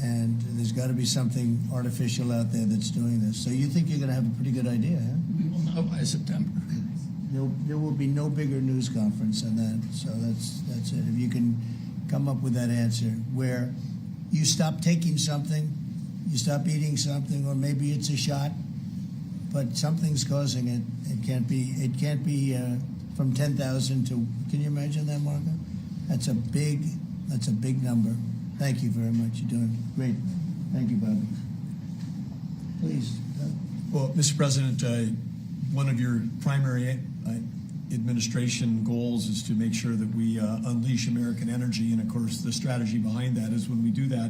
And there's got to be something artificial out there that's doing this. So you think you're going to have a pretty good idea, huh? We will know by September. There will be no bigger news conference than that. So that's it. If you can come up with that answer where you stop taking something, you stop eating something, or maybe it's a shot, but something's causing it. It can't be from 10,000 to. Can you imagine that, Marco? That's a big number. Thank you very much. You're doing great. Thank you, Bobby. Please. Well, Mr. President, one of your primary administration goals is to make sure that we unleash American energy, and of course the strategy behind that is when we do that,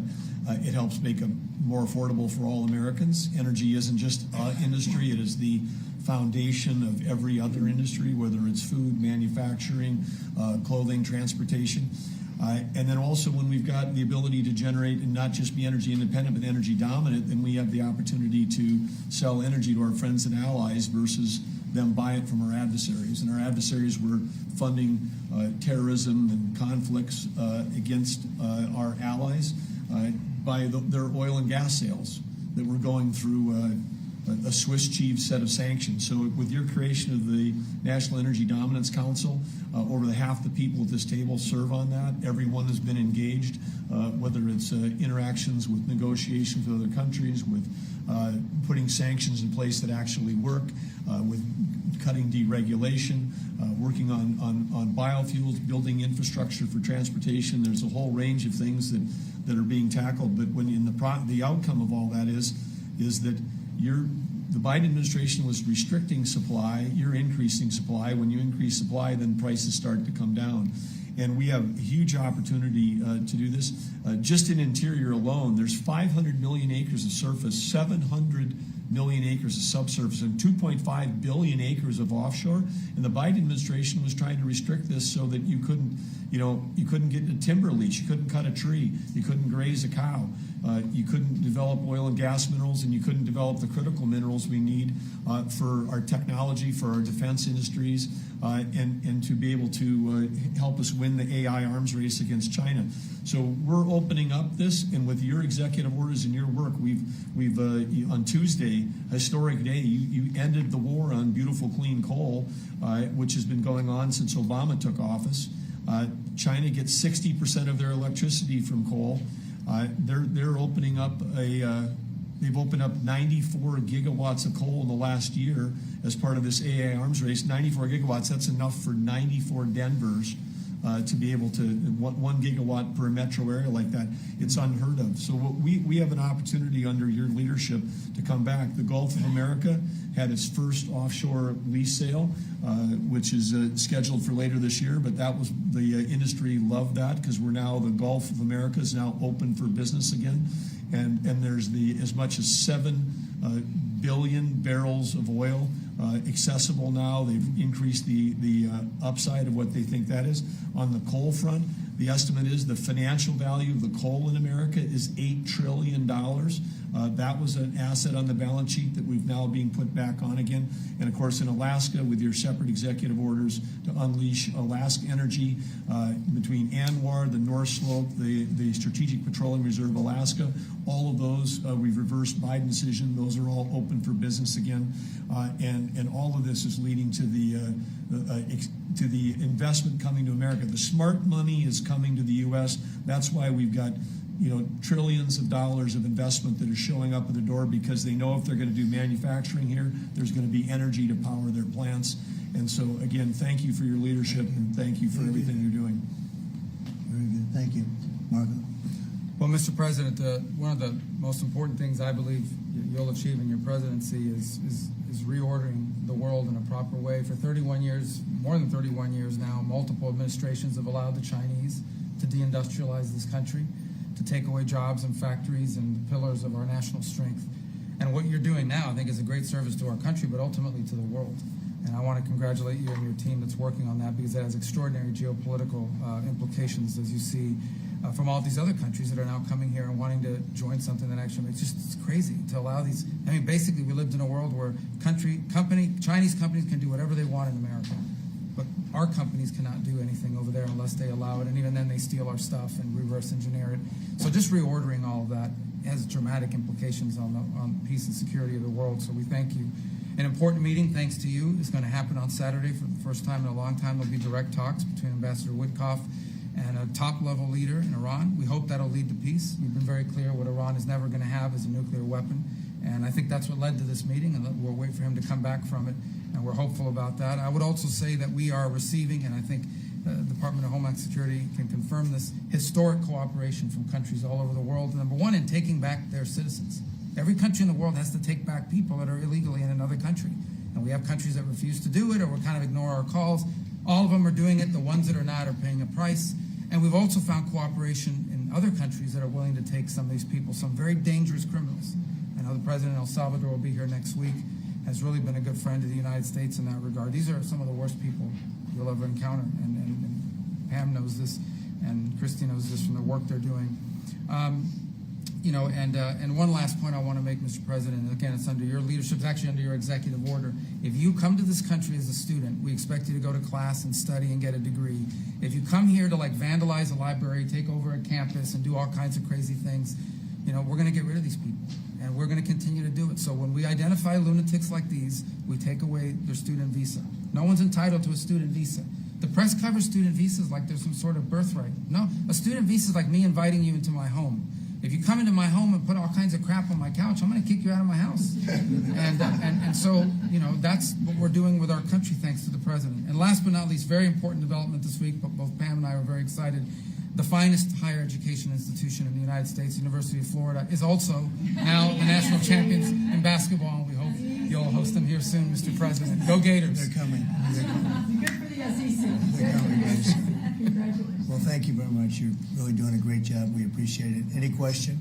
it helps make it more affordable for all Americans. Energy isn't just industry, it is the foundation of every other industry, whether it's food, manufacturing, clothing, transportation. And then also when we've got the ability to generate and not just be energy independent but energy dominant, then we have the opportunity to sell energy to our friends and allies versus them buy it from our adversaries. And our adversaries were funding terrorism and conflicts against our allies by their oil and gas sales that were going through a Swiss cheese set of sanctions. So with your creation of the National Energy Dominance Council, over half the people at this table serve on that. Everyone has been engaged, whether it's interactions with negotiations with other countries, with putting sanctions in place that actually work, with cutting deregulation, working on biofuels, building infrastructure for transportation. There's a whole range of things that are being tackled. But when the outcome of all that is that the Biden administration was restricting supply, you're increasing supply. When you increase supply, then prices start to come down. And we have a huge opportunity to do this. Just in interior alone, there's 500 million acres of surface, 700 million acres of subsurface, and 2.5 billion acres of offshore. And the Biden administration was trying to restrict this so that you couldn't get a timber lease, you couldn't cut a tree, you couldn't graze a cow, you couldn't develop oil and gas minerals, and you couldn't develop the critical minerals we need for our technology, for our defense industries, and to be able to help us win the AI arms race against China. So we're opening up this, and with your executive orders and your work, we've on Tuesday, historic day, you ended the war on beautiful clean coal, which has been going on since Obama took office. China gets 60% of their electricity from coal. They're opening up they've opened up 94 gigawatts of coal in the last year as part of this AI arms race. 94 gigawatts, that's enough for 94 Denvers to be able to, 1 gigawatt per metro area like that. It's unheard of. So we have an opportunity under your leadership to come back. The Gulf of America had its first offshore lease sale, which is scheduled for later this year, but that was the industry loved that because we're now, the Gulf of America is now open for business again. And there's as much as 7 billion barrels of oil accessible now. They've increased the upside of what they think that is. On the coal front, the estimate is the financial value of the coal in America is $8 trillion. That was an asset on the balance sheet that we've now being put back on again. And of course, in Alaska, with your separate executive orders to unleash Alaska energy between ANWR, the North Slope, the Strategic Petroleum Reserve Alaska, all of those, we've reversed Biden decision. Those are all open for business again. And all of this is leading to the investment coming to America. The smart money is coming to the U.S. That's why we've got trillions of dollars of investment that are showing up at the door because they know if they're going to do manufacturing here, there's going to be energy to power their plants. And so, again, thank you for your leadership and thank you for everything you're doing. Very good. Thank you. Marco? Well, Well, Mr. President, one of the most important things I believe you'll achieve in your presidency is reordering the world in a proper way. For 31 years, more than 31 years now, multiple administrations have allowed the Chinese to deindustrialize this country, to take away jobs and factories and the pillars of our national strength. And what you're doing now, I think, is a great service to our country, but ultimately to the world. And I want to congratulate you and your team that's working on that, because that has extraordinary geopolitical implications, as you see, from all these other countries that are now coming here and wanting to join something that actually makes it's crazy to allow these. I mean, basically, we lived in a world where Chinese companies can do whatever they want in America, but our companies cannot do anything over there unless they allow it, and even then they steal our stuff and reverse engineer it. So just reordering all of that has dramatic implications on peace and security of the world. So we thank you. An important meeting, thanks to you, is going to happen on Saturday for the first time in a long time. There'll be direct talks between Ambassador Woodcock and a top-level leader in Iran. We hope that'll lead to peace. We've been very clear what Iran is never going to have is a nuclear weapon, and I think that's what led to this meeting, and we'll wait for him to come back from it, and we're hopeful about that. I would also say that we are receiving, and I think the Department of Homeland Security can confirm this, historic cooperation from countries all over the world. Number one, in taking back their citizens. Every country in the world has to take back people that are illegally in another country. And we have countries that refuse to do it or will kind of ignore our calls. All of them are doing it. The ones that are not are paying a price. And we've also found cooperation in other countries that are willing to take some of these people, some very dangerous criminals. I know the president of El Salvador will be here next week, has really been a good friend of the United States in that regard. These are some of the worst people you'll ever encounter. And Pam knows this, and Christy knows this from the work they're doing. And one last point I want to make, Mr. President, and again, it's under your leadership, it's actually under your executive order. If you come to this country as a student, we expect you to go to class and study and get a degree. If you come here to vandalize a library, take over a campus, and do all kinds of crazy things, we're going to get rid of these people, and we're going to continue to do it. So when we identify lunatics like these, we take away their student visa. No one's entitled to a student visa. The press covers student visas like there's some sort of birthright. No, a student visa is like me inviting you into my home. If you come into my home and put all kinds of crap on my couch, I'm going to kick you out of my house. And so, that's what we're doing with our country, thanks to the president. And last but not least, very important development this week, but both Pam and I were very excited. The finest higher education institution in the United States, University of Florida, is also now the national champions in basketball, and we hope you'll host them here soon, Mr. President. Go Gators. They're coming. Good for the SEC. They're coming, guys. Congratulations. Well, thank you very much. You're really doing a great job. We appreciate it. Any question?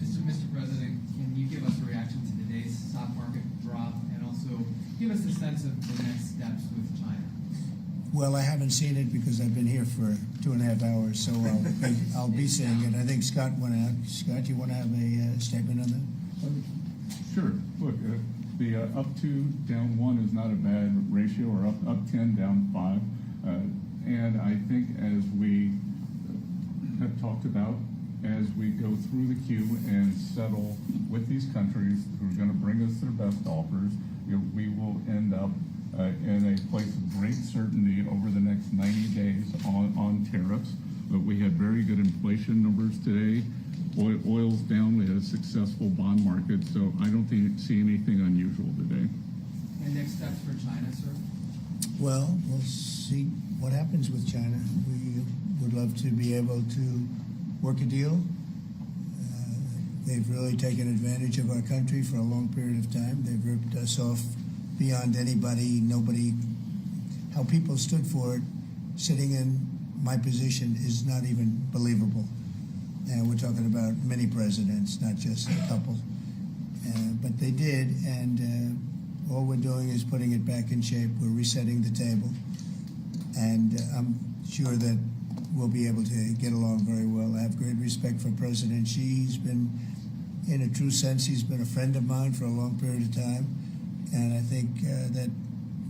Mr. President, can you give us a reaction to today's stock market drop, and also give us a sense of the next steps with China? Well, I haven't seen it because I've been here for 2.5 hours, so I'll be seeing it. I think Scott went out. Scott, you want to have a statement on that? Sure. Look, the up 2, down 1 is not a bad ratio, or up 10, down 5. And I think, as we have talked about, as we go through the queue and settle with these countries who are going to bring us their best offers, we will end up in a place of great certainty over the next 90 days on tariffs. But we had very good inflation numbers today. Oil's down. We had a successful bond market, so I don't see anything unusual today. And next steps for China, sir? Well, we'll see what happens with China. We would love to be able to work a deal. They've really taken advantage of our country for a long period of time. They've ripped us off beyond nobody. How people stood for it, sitting in my position, is not even believable. And we're talking about many presidents, not just a couple. But they did, and all we're doing is putting it back in shape. We're resetting the table. And I'm sure that we'll be able to get along very well. I have great respect for President Xi. He's been, in a true sense, he's been a friend of mine for a long period of time. And I think that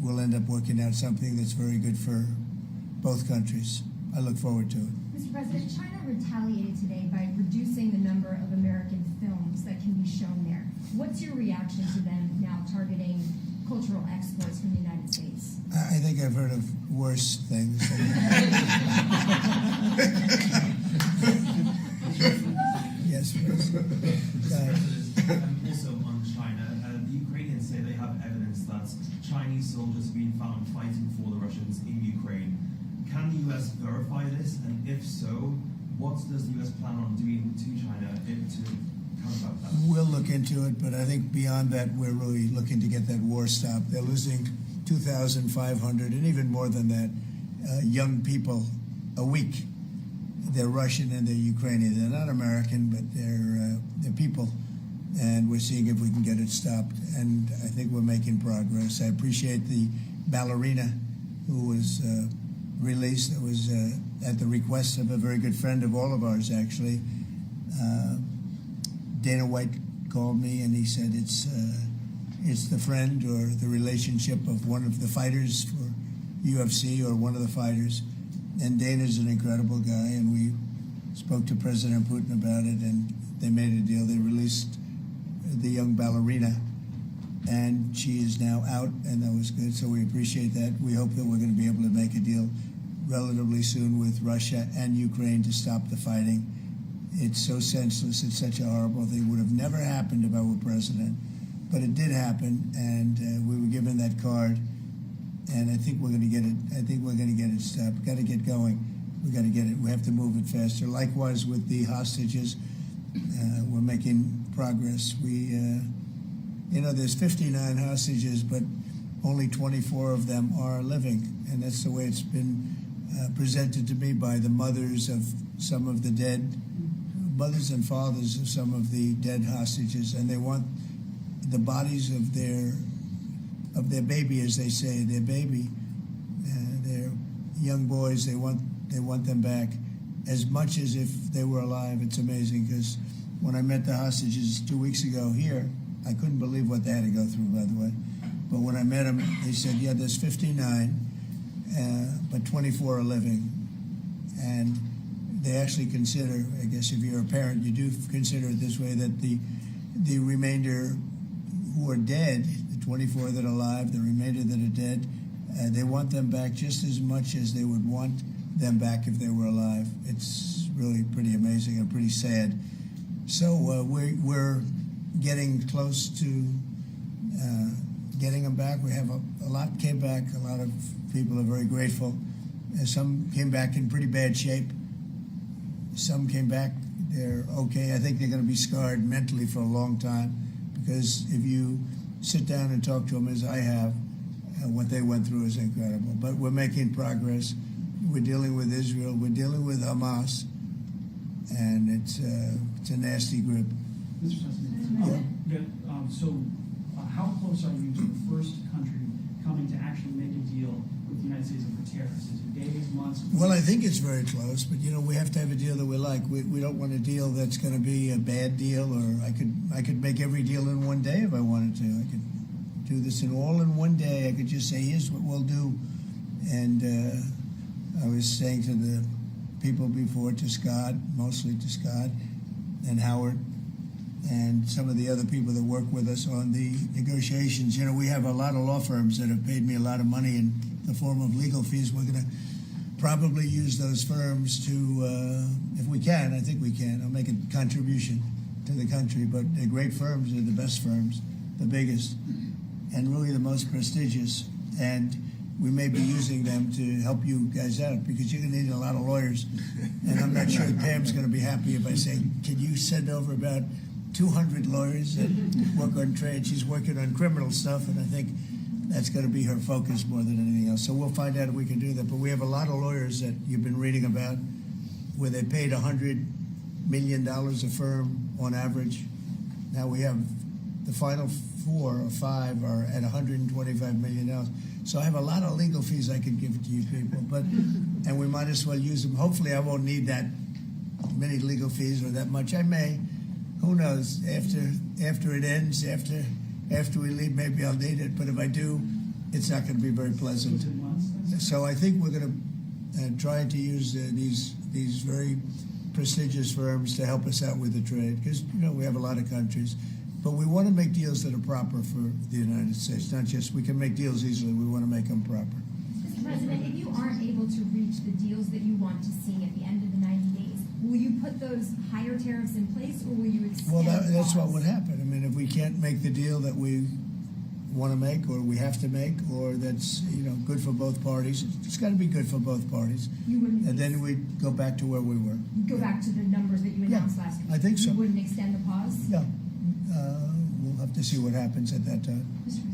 we'll end up working out something that's very good for both countries. I look forward to it. Mr. President, China retaliated today by reducing the number of American films that can be shown there. What's your reaction to them now targeting cultural exports from the United States? I think I've heard of worse things. Yes, please. Also on China, the Ukrainians say they have evidence that Chinese soldiers have been found fighting for the Russians in Ukraine. Can the U.S. verify this? And if so, what does the U.S. plan on doing to China to combat that? We'll look into it, but I think beyond that, we're really looking to get that war stopped. They're losing 2,500 and even more than that young people a week. They're Russian and they're Ukrainian. They're not American, but they're people. And we're seeing if we can get it stopped. And I think we're making progress. I appreciate the ballerina who was released. That was at the request of a very good friend of all of ours, actually. Dana White called me and he said it's the friend or the relationship of one of the fighters for UFC or one of the fighters. And Dana's an incredible guy, and we spoke to President Putin about it, and they made a deal. They released the young ballerina, and she is now out, and that was good, so we appreciate that. We hope that we're going to be able to make a deal relatively soon with Russia and Ukraine to stop the fighting. It's so senseless. It's such a horrible thing. It would have never happened if I were president, but it did happen, and we were given that card. And I think we're going to get it. I think we're going to get it stopped. Got to get going. We got to get it. We have to move it faster. Likewise with the hostages, we're making progress. There's 59 hostages, but only 24 of them are living, and that's the way it's been presented to me by the mothers of some of the dead, mothers and fathers of some of the dead hostages, and they want the bodies of their baby, as they say, their baby, their young boys. They want them back as much as if they were alive. It's amazing because when I met the hostages 2 weeks ago here, I couldn't believe what they had to go through, by the way. But when I met them, they said, yeah, there's 59, but 24 are living. And they actually consider, I guess if you're a parent, you do consider it this way, that the remainder who are dead, 24 that are alive, the remainder that are dead, they want them back just as much as they would want them back if they were alive. It's really pretty amazing and pretty sad. So we're getting close to getting them back. We have a lot came back. A lot of people are very grateful. Some came back in pretty bad shape. Some came back, they're okay. I think they're going to be scarred mentally for a long time because if you sit down and talk to them as I have, what they went through is incredible. But we're making progress. We're dealing with Israel. We're dealing with Hamas, and it's a nasty group. Mr. President, how close are you to the first country coming to actually make a deal with the United States over tariffs? Is it days, months? Well, I think it's very close, but we have to have a deal that we like. We don't want a deal that's going to be a bad deal, or I could make every deal in one day if I wanted to. I could do this in one day. I could just say, here's what we'll do. And I was saying to the people before, to Scott, mostly to Scott and Howard, and some of the other people that work with us on the negotiations. We have a lot of law firms that have paid me a lot of money in the form of legal fees. We're going to probably use those firms to, if we can, I think we can. I'll make a contribution to the country, but they're great firms. They're the best firms, the biggest, and really the most prestigious. And we may be using them to help you guys out because you're going to need a lot of lawyers. And I'm not sure Pam's going to be happy if I say, can you send over about 200 lawyers that work on trade? She's working on criminal stuff, and I think that's going to be her focus more than anything else. So we'll find out if we can do that. But we have a lot of lawyers that you've been reading about where they paid $100 million a firm on average. Now we have the final 4 or 5 are at $125 million. So I have a lot of legal fees I could give to you people, and we might as well use them. Hopefully I won't need that many legal fees or that much. I may. Who knows? After it ends, after we leave, maybe I'll need it. But if I do, it's not going to be very pleasant. So I think we're going to try to use these very prestigious firms to help us out with the trade because we have a lot of countries, but we want to make deals that are proper for the United States. Not just we can make deals easily. We want to make them proper. Mr. President, if you aren't able to reach the deals that you want to see at the end of the 90 days, will you put those higher tariffs in place, or will you extend? Well, that's what would happen. I mean, if we can't make the deal that we want to make, or we have to make, or that's good for both parties. It's got to be good for both parties. You wouldn't. And then we go back to where we were. Go back to the numbers that you announced last week. I think so. You wouldn't extend the pause. Yeah, we'll have to see what happens at that time.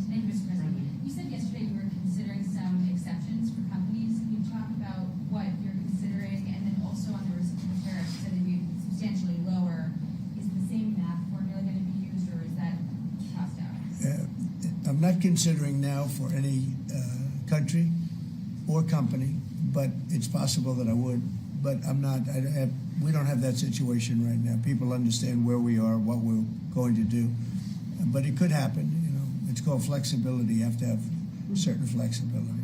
Thank you, Mr. President. You said yesterday you were considering some exceptions for companies. Can you talk about what you're considering, and then also on the reciprocal tariffs, you said it'd be substantially lower. Is the same math formula going to be used, or is that tossed out? I'm not considering now for any country or company, but it's possible that I would. But I'm not. We don't have that situation right now. People understand where we are, what we're going to do, but it could happen. It's called flexibility. You have to have certain flexibility.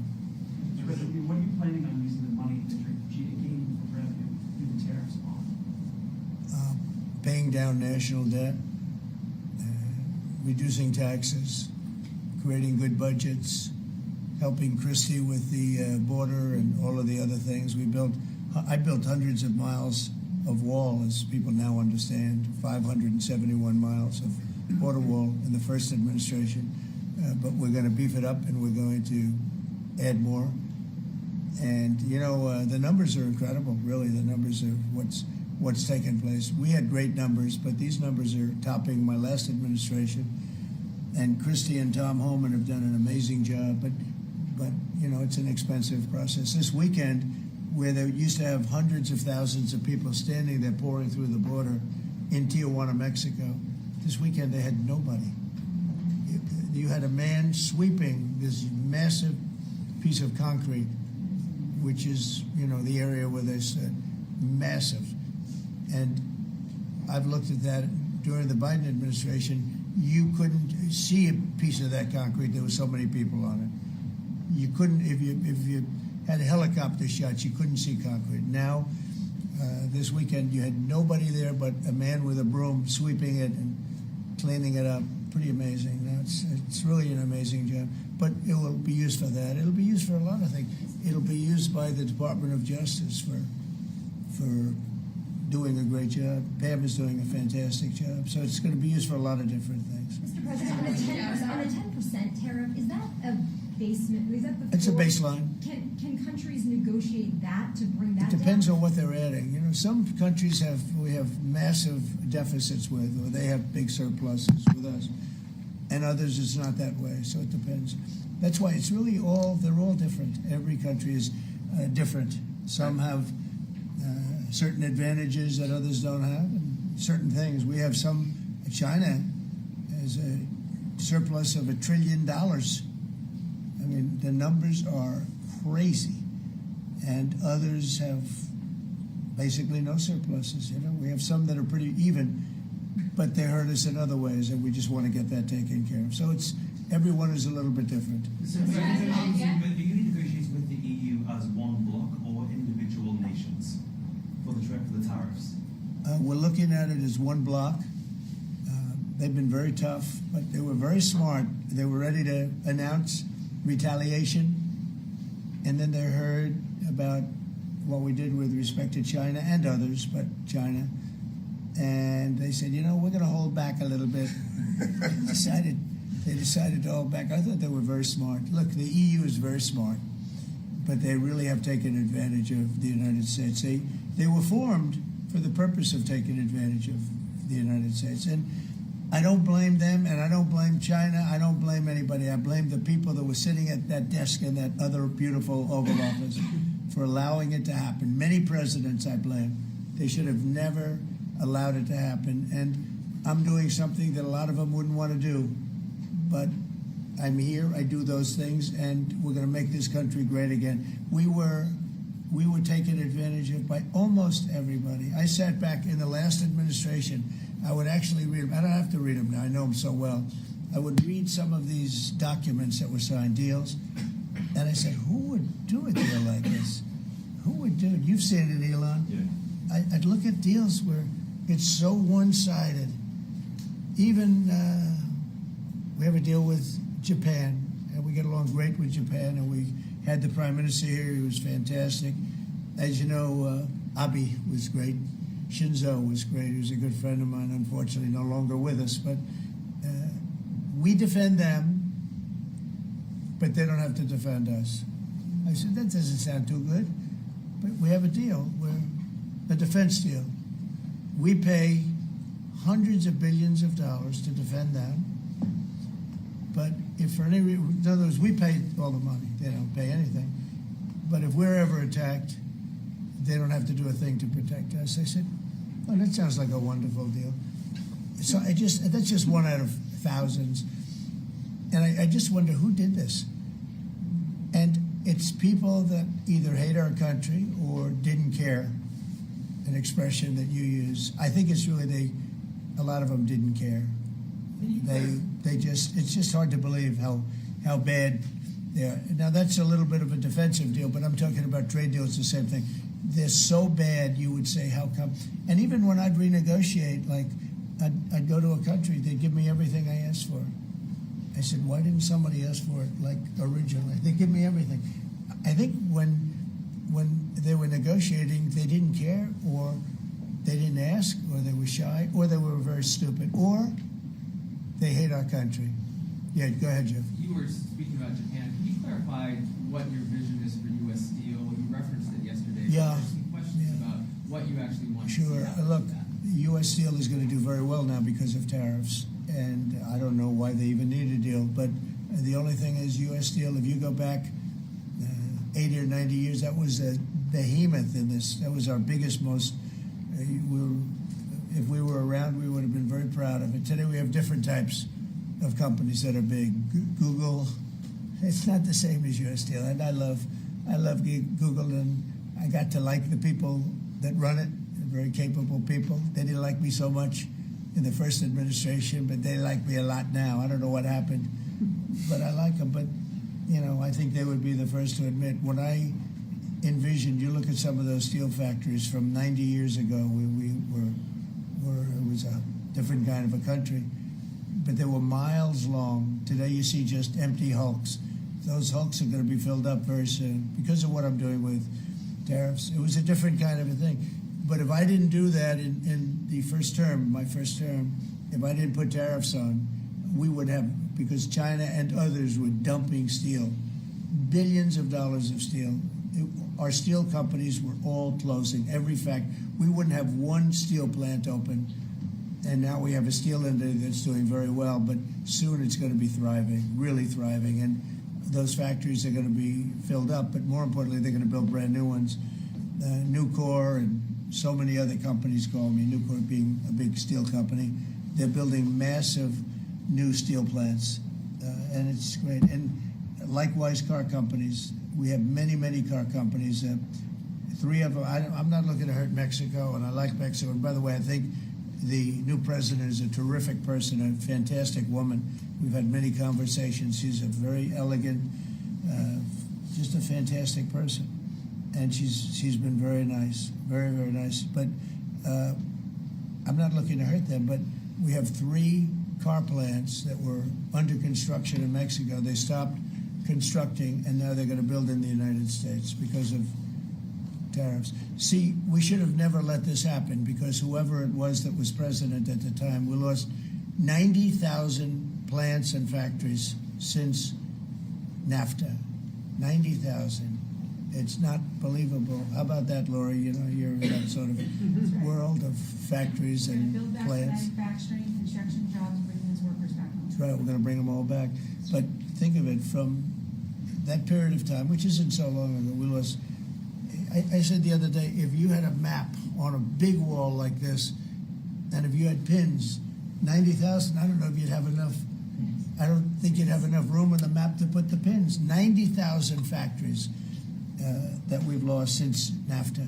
Mr. President, what are you planning on using the money that you're gaining from revenue through the tariffs on? Paying down national debt, reducing taxes, creating good budgets, helping Christie with the border and all of the other things. I built hundreds of miles of wall, as people now understand, 571 miles of border wall in the first administration. But we're going to beef it up, and we're going to add more. And the numbers are incredible. Really, the numbers are what's taken place. We had great numbers, but these numbers are topping my last administration. And Christie and Tom Homan have done an amazing job. But it's an expensive process. This weekend, where they used to have hundreds of thousands of people standing there pouring through the border in Tijuana, Mexico, this weekend they had nobody. You had a man sweeping this massive piece of concrete, which is, the area where they said massive. And I've looked at that during the Biden administration. You couldn't see a piece of that concrete. There were so many people on it. You couldn't, if you had helicopter shots, you couldn't see concrete. Now, this weekend, you had nobody there but a man with a broom sweeping it and cleaning it up. Pretty amazing. It's really an amazing job. But it will be used for that. It'll be used for a lot of things. It'll be used by the Department of Justice for doing a great job. Pam is doing a fantastic job. So it's going to be used for a lot of different things. Mr. President, on a 10% tariff, is that a basement? Is that the It's a floor? baseline. Can countries negotiate that to bring that It depends down? on what they're adding. Some countries we have massive deficits with, or they have big surpluses with us, and others it's not that way. So it depends. That's why it's really they're all different. Every country is different. Some have certain advantages that others don't have, and certain things. We have some. China has a surplus of $1 trillion. I mean, the numbers are crazy, and others have basically no surpluses. We have some that are pretty even, but they hurt us in other ways, and we just want to get that taken care of. So everyone is a little bit different. So, do you negotiate with the EU as one bloc or individual nations for the tariffs? We're looking at it as one block. They've been very tough, but they were very smart. They were ready to announce retaliation, and then they heard about what we did with respect to China and others, but China, and they said, we're going to hold back a little bit. They decided to hold back. I thought they were very smart. Look, the EU is very smart, but they really have taken advantage of the United States. They were formed for the purpose of taking advantage of the United States, and I don't blame them, and I don't blame China. I don't blame anybody. I blame the people that were sitting at that desk in that other beautiful Oval Office for allowing it to happen. Many presidents I blame. They should have never allowed it to happen. And I'm doing something that a lot of them wouldn't want to do. But I'm here, I do those things, and we're going to make this country great again. We were taken advantage of by almost everybody. I sat back in the last administration. I would actually read them. I don't have to read them now. I know them so well. I would read some of these documents that were signed, deals, and I said, who would do a deal like this? Who would do it? You've seen it, Elon. Yeah. I'd look at deals where it's so one-sided. Even we have a deal with Japan, and we get along great with Japan, and we had the Prime Minister here. He was fantastic. As you know, Abe was great. Shinzo was great. He was a good friend of mine, unfortunately no longer with us. But we defend them, but they don't have to defend us. I said, that doesn't sound too good. But we have a deal. We're a defense deal. We pay hundreds of billions of dollars to defend them. But if for any reason, in other words, we pay all the money. They don't pay anything. But if we're ever attacked, they don't have to do a thing to protect us. I said, oh, that sounds like a wonderful deal. So that's just one out of thousands. And I just wonder who did this. And it's people that either hate our country or didn't care, an expression that you use. I think it's really a lot of them didn't care. It's just hard to believe how bad they are. Now, that's a little bit of a defensive deal, but I'm talking about trade deals, the same thing. They're so bad, you would say, how come? And even when I'd renegotiate, like, I'd go to a country, they'd give me everything I asked for. I said, why didn't somebody ask for it, like, originally? They give me everything. I think when they were negotiating, they didn't care, or they didn't ask, or they were shy, or they were very stupid, or they hate our country. Yeah, go ahead, Jeff. You were speaking about Japan. Can you clarify what your vision is for U.S. Steel? You referenced it yesterday. Yeah. There's some questions about what you actually want to see. Sure. Look, U.S. Steel is going to do very well now because of tariffs, and I don't know why they even need a deal. But the only thing is, U.S. Steel, if you go back 80 or 90 years, that was a behemoth in this. That was our biggest, most. If we were around, we would have been very proud of it. Today, we have different types of companies that are big. Google, it's not the same as U.S. Steel, and I love Google, and I got to like the people that run it. They're very capable people. They didn't like me so much in the first administration, but they like me a lot now. I don't know what happened, but I like them. But I think they would be the first to admit when I envisioned. You look at some of those steel factories from 90 years ago. It was a different kind of a country, but they were miles long. Today you see just empty hulks. Those hulks are going to be filled up very soon because of what I'm doing with tariffs. It was a different kind of a thing. But if I didn't do that in the first term, my first term, if I didn't put tariffs on, we would have, because China and others were dumping steel, billions of dollars of steel. Our steel companies were all closing. Every we wouldn't have one steel plant open. And now we have a steel industry that's doing very well, but soon it's going to be thriving, really thriving. And those factories are going to be filled up, but more importantly, they're going to build brand new ones. Nucor and so many other companies call me, Nucor being a big steel company. They're building massive new steel plants, and it's great. And likewise, car companies. We have many, many car companies. 3 of them, I'm not looking to hurt Mexico, and I like Mexico. And by the way, I think the new president is a terrific person, a fantastic woman. We've had many conversations. She's a very elegant, just a fantastic person. And she's been very nice, very, very nice. But I'm not looking to hurt them, but we have 3 car plants that were under construction in Mexico. They stopped constructing, and now they're going to build in the United States because of tariffs. See, we should have never let this happen, because whoever it was that was president at the time, we lost 90,000 plants and factories since NAFTA. 90,000. It's not believable. How about that, Lori? You're in that sort of world of factories and build back plants. the manufacturing, construction jobs, bring those workers back home. That's right. We're going to bring them all back. But think of it, from that period of time, which isn't so long ago, we lost. I said the other day, if you had a map on a big wall like this, and if you had pins, 90,000, I don't know if you'd have enough. I don't think you'd have enough room on the map to put the pins. 90,000 factories that we've lost since NAFTA.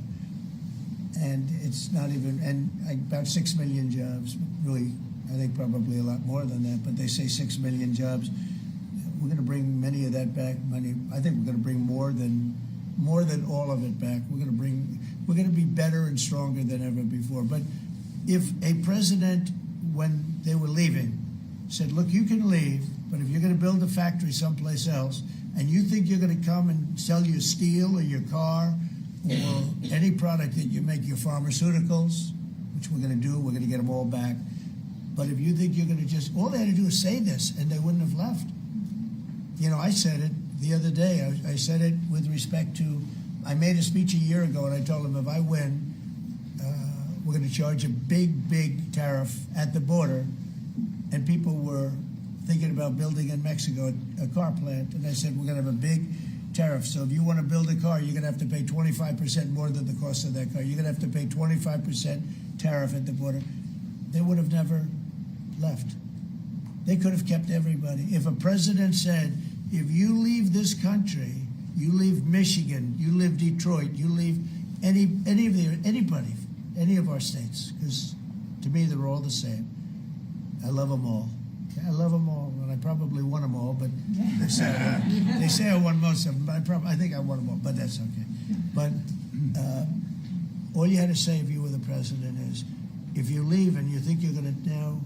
And it's not even, and about 6 million jobs. Really, I think probably a lot more than that, but they say 6 million jobs. We're going to bring many of that back. I think we're going to bring more than all of it back. We're going to be better and stronger than ever before. But if a president, when they were leaving, said, look, you can leave, but if you're going to build a factory someplace else, and you think you're going to come and sell your steel or your car or any product that you make, your pharmaceuticals, which we're going to do, we're going to get them all back. But if you think you're going to all they had to do is say this, and they wouldn't have left. I said it. the other day, I said it with respect to, I made a speech a year ago, and I told them if I win, we're going to charge a big tariff at the border. And people were thinking about building in Mexico a car plant. And I said, we're going to have a big tariff. So if you want to build a car, you're going to have to pay 25% more than the cost of that car. You're going to have to pay 25% tariff at the border. They would have never left. They could have kept everybody. If a president said, if you leave this country, you leave Michigan, you leave Detroit, you leave anybody, any of our states, because to me they're all the same. I love them all. I love them all, and I probably won them all. But they say I won most of them. But I think I won them all. But that's okay. But all you had to say if you were the president is, if you leave and you think you're going to now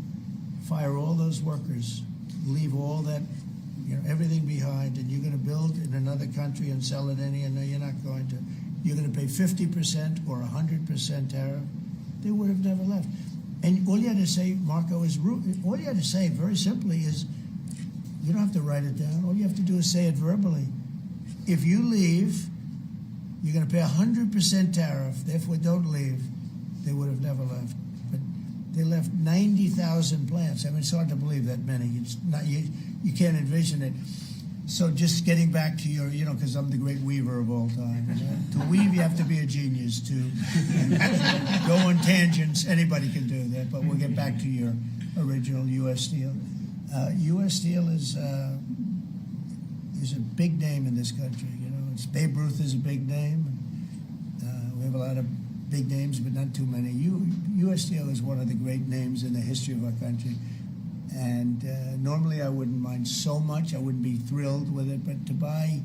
fire all those workers, leave all that, everything behind, and you're going to build in another country and sell it no, you're not going to. You're going to pay 50% or 100% tariff. They would have never left. And all you had to say, Marco, all you had to say very simply is, you don't have to write it down. All you have to do is say it verbally. If you leave, you're going to pay 100% tariff. Therefore, don't leave. They would have never left. But they left 90,000 plants. I mean, it's hard to believe that many. It's not, you can't envision it. So just getting back to your, because I'm the great weaver of all time. To weave, you have to be a genius. To go on tangents, anybody can do that. But we'll get back to your original U.S. Steel. U.S. Steel is a big name in this country. It's Babe Ruth is a big name. We have a lot of big names, but not too many. U.S. Steel is one of the great names in the history of our country. And normally I wouldn't mind so much. I wouldn't be thrilled with it. But to buy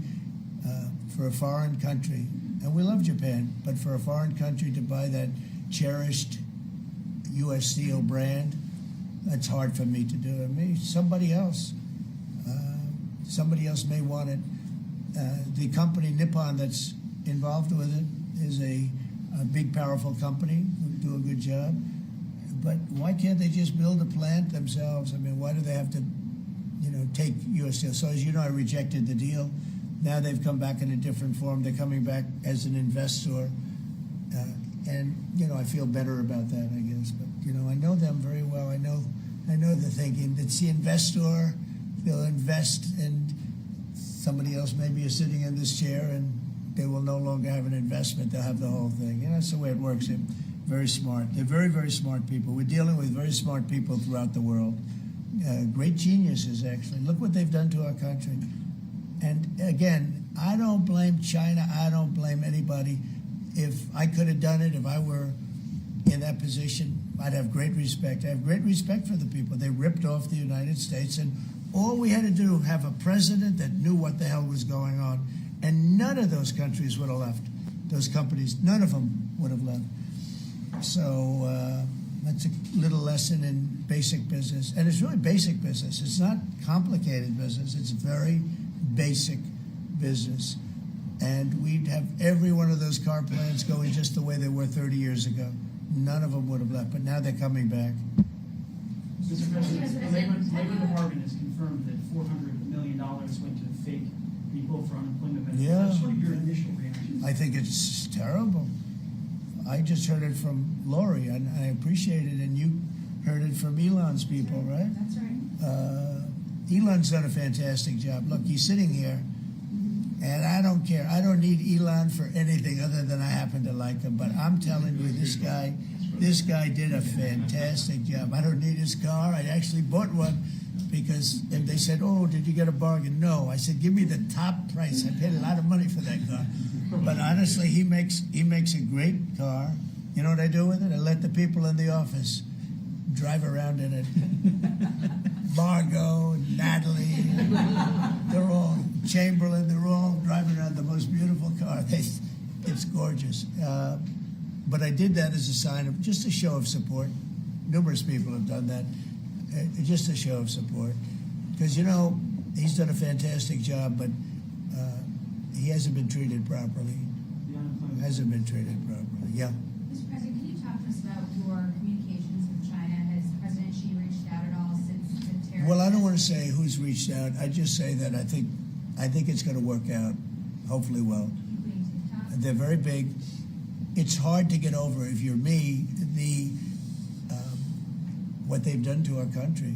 for a foreign country, and we love Japan, but for a foreign country to buy that cherished U.S. Steel brand, that's hard for me to do. I mean, somebody else may want it. The company Nippon that's involved with it is a big, powerful company who do a good job. But why can't they just build a plant themselves? I mean, why do they have to, take U.S. Steel? So as you know, I rejected the deal. Now they've come back in a different form. They're coming back as an investor. And I feel better about that, I guess. But, I know them very well. I know the thinking. It's the investor. They'll invest, and somebody else maybe is sitting in this chair, and they will no longer have an investment. They'll have the whole thing. That's the way it works. They're very smart. They're very, very smart people. We're dealing with very smart people throughout the world. Great geniuses, actually. Look what they've done to our country. And again, I don't blame China. I don't blame anybody. If I could have done it, if I were in that position, I'd have great respect. I have great respect for the people. They ripped off the United States, and all we had to do, have a president that knew what the hell was going on. And none of those countries would have left. Those companies, none of them would have left. So that's a little lesson in basic business. And it's really basic business. It's not complicated business. It's very basic business. And we'd have every one of those car plants going just the way they were 30 years ago. None of them would have left. But now they're coming back. Mr. President, the Labor Department has confirmed that $400 million went to fake people for unemployment benefits. Yeah. That's sort of your initial reaction. I think it's terrible. I just heard it from Lori, and I appreciate it, and you heard it from Elon's people, right? That's right. Elon's done a fantastic job. Look, he's sitting here, and I don't care. I don't need Elon for anything other than I happen to like him. But I'm telling you, this guy did a fantastic job. I don't need his car. I actually bought one because, and they said, "Oh, did you get a bargain?" No. I said, "Give me the top price." I paid a lot of money for that car. But honestly, he makes a great car. You know what I do with it? I let the people in the office drive around in it. Margot, Natalie, they're all, Chamberlain, they're all driving around the most beautiful car. It's gorgeous. But I did that as a sign of, just a show of support. Numerous people have done that. Just a show of support. Because, he's done a fantastic job, but he hasn't been treated properly. Hasn't been treated properly. Yeah. Mr. President, can you talk to us about your communications with China? Has President Xi reached out at all since the tariffs? Well, I don't want to say who's reached out. I just say that I I think it's going to work out, hopefully well. They're very big. It's hard to get over, if you're me, what they've done to our country.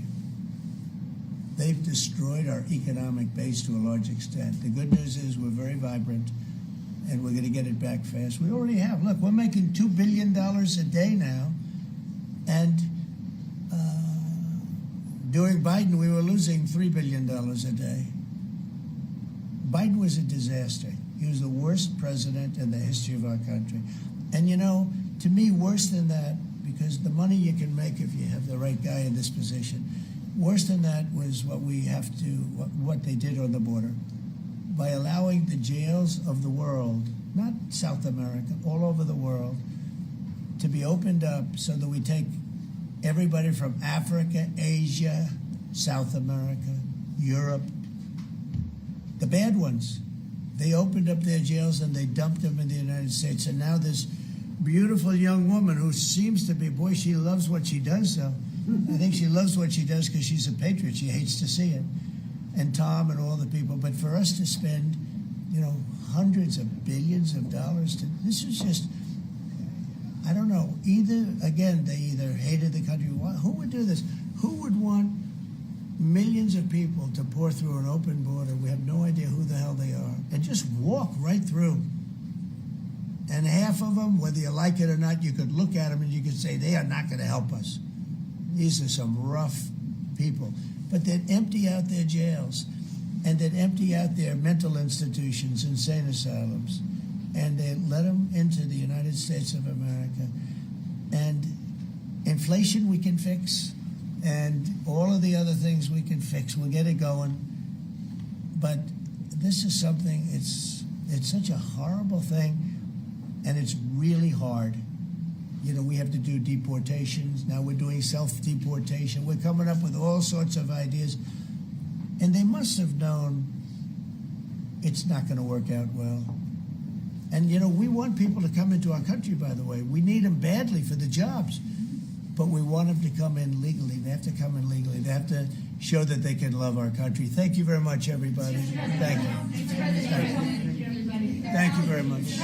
They've destroyed our economic base to a large extent. The good news is we're very vibrant, and we're going to get it back fast. We already have. Look, we're making $2 billion a day now, and during Biden, we were losing $3 billion a day. Biden was a disaster. He was the worst president in the history of our country. And you know, to me, worse than that, because the money you can make if you have the right guy in this position, worse than that was what they did on the border. By allowing the jails of the world, not South America, all over the world, to be opened up so that we take everybody from Africa, Asia, South America, Europe, the bad ones. They opened up their jails and they dumped them in the United States. And now this beautiful young woman who seems to be, boy, she loves what she does, though. I think she loves what she does because she's a patriot. She hates to see it. And Tom and all the people. But for us to spend, hundreds of billions of dollars, this is just, I don't know. They either hated the country. Who would do this? Who would want millions of people to pour through an open border? We have no idea who the hell they are. And just walk right through. And half of them, whether you like it or not, you could look at them and you could say, they are not going to help us. These are some rough people. But they'd empty out their jails, and they'd empty out their mental institutions, insane asylums, and they'd let them into the United States of America. And inflation we can fix, and all of the other things we can fix. We'll get it going. But this is something, it's such a horrible thing, and it's really hard. We have to do deportations. Now we're doing self-deportation. We're coming up with all sorts of ideas. And they must have known it's not going to work out well. And, we want people to come into our country, by the way. We need them badly for the jobs. But we want them to come in legally. They have to come in legally. They have to show that they can love our country. Thank you very much, everybody. Thank you. Thank you very much.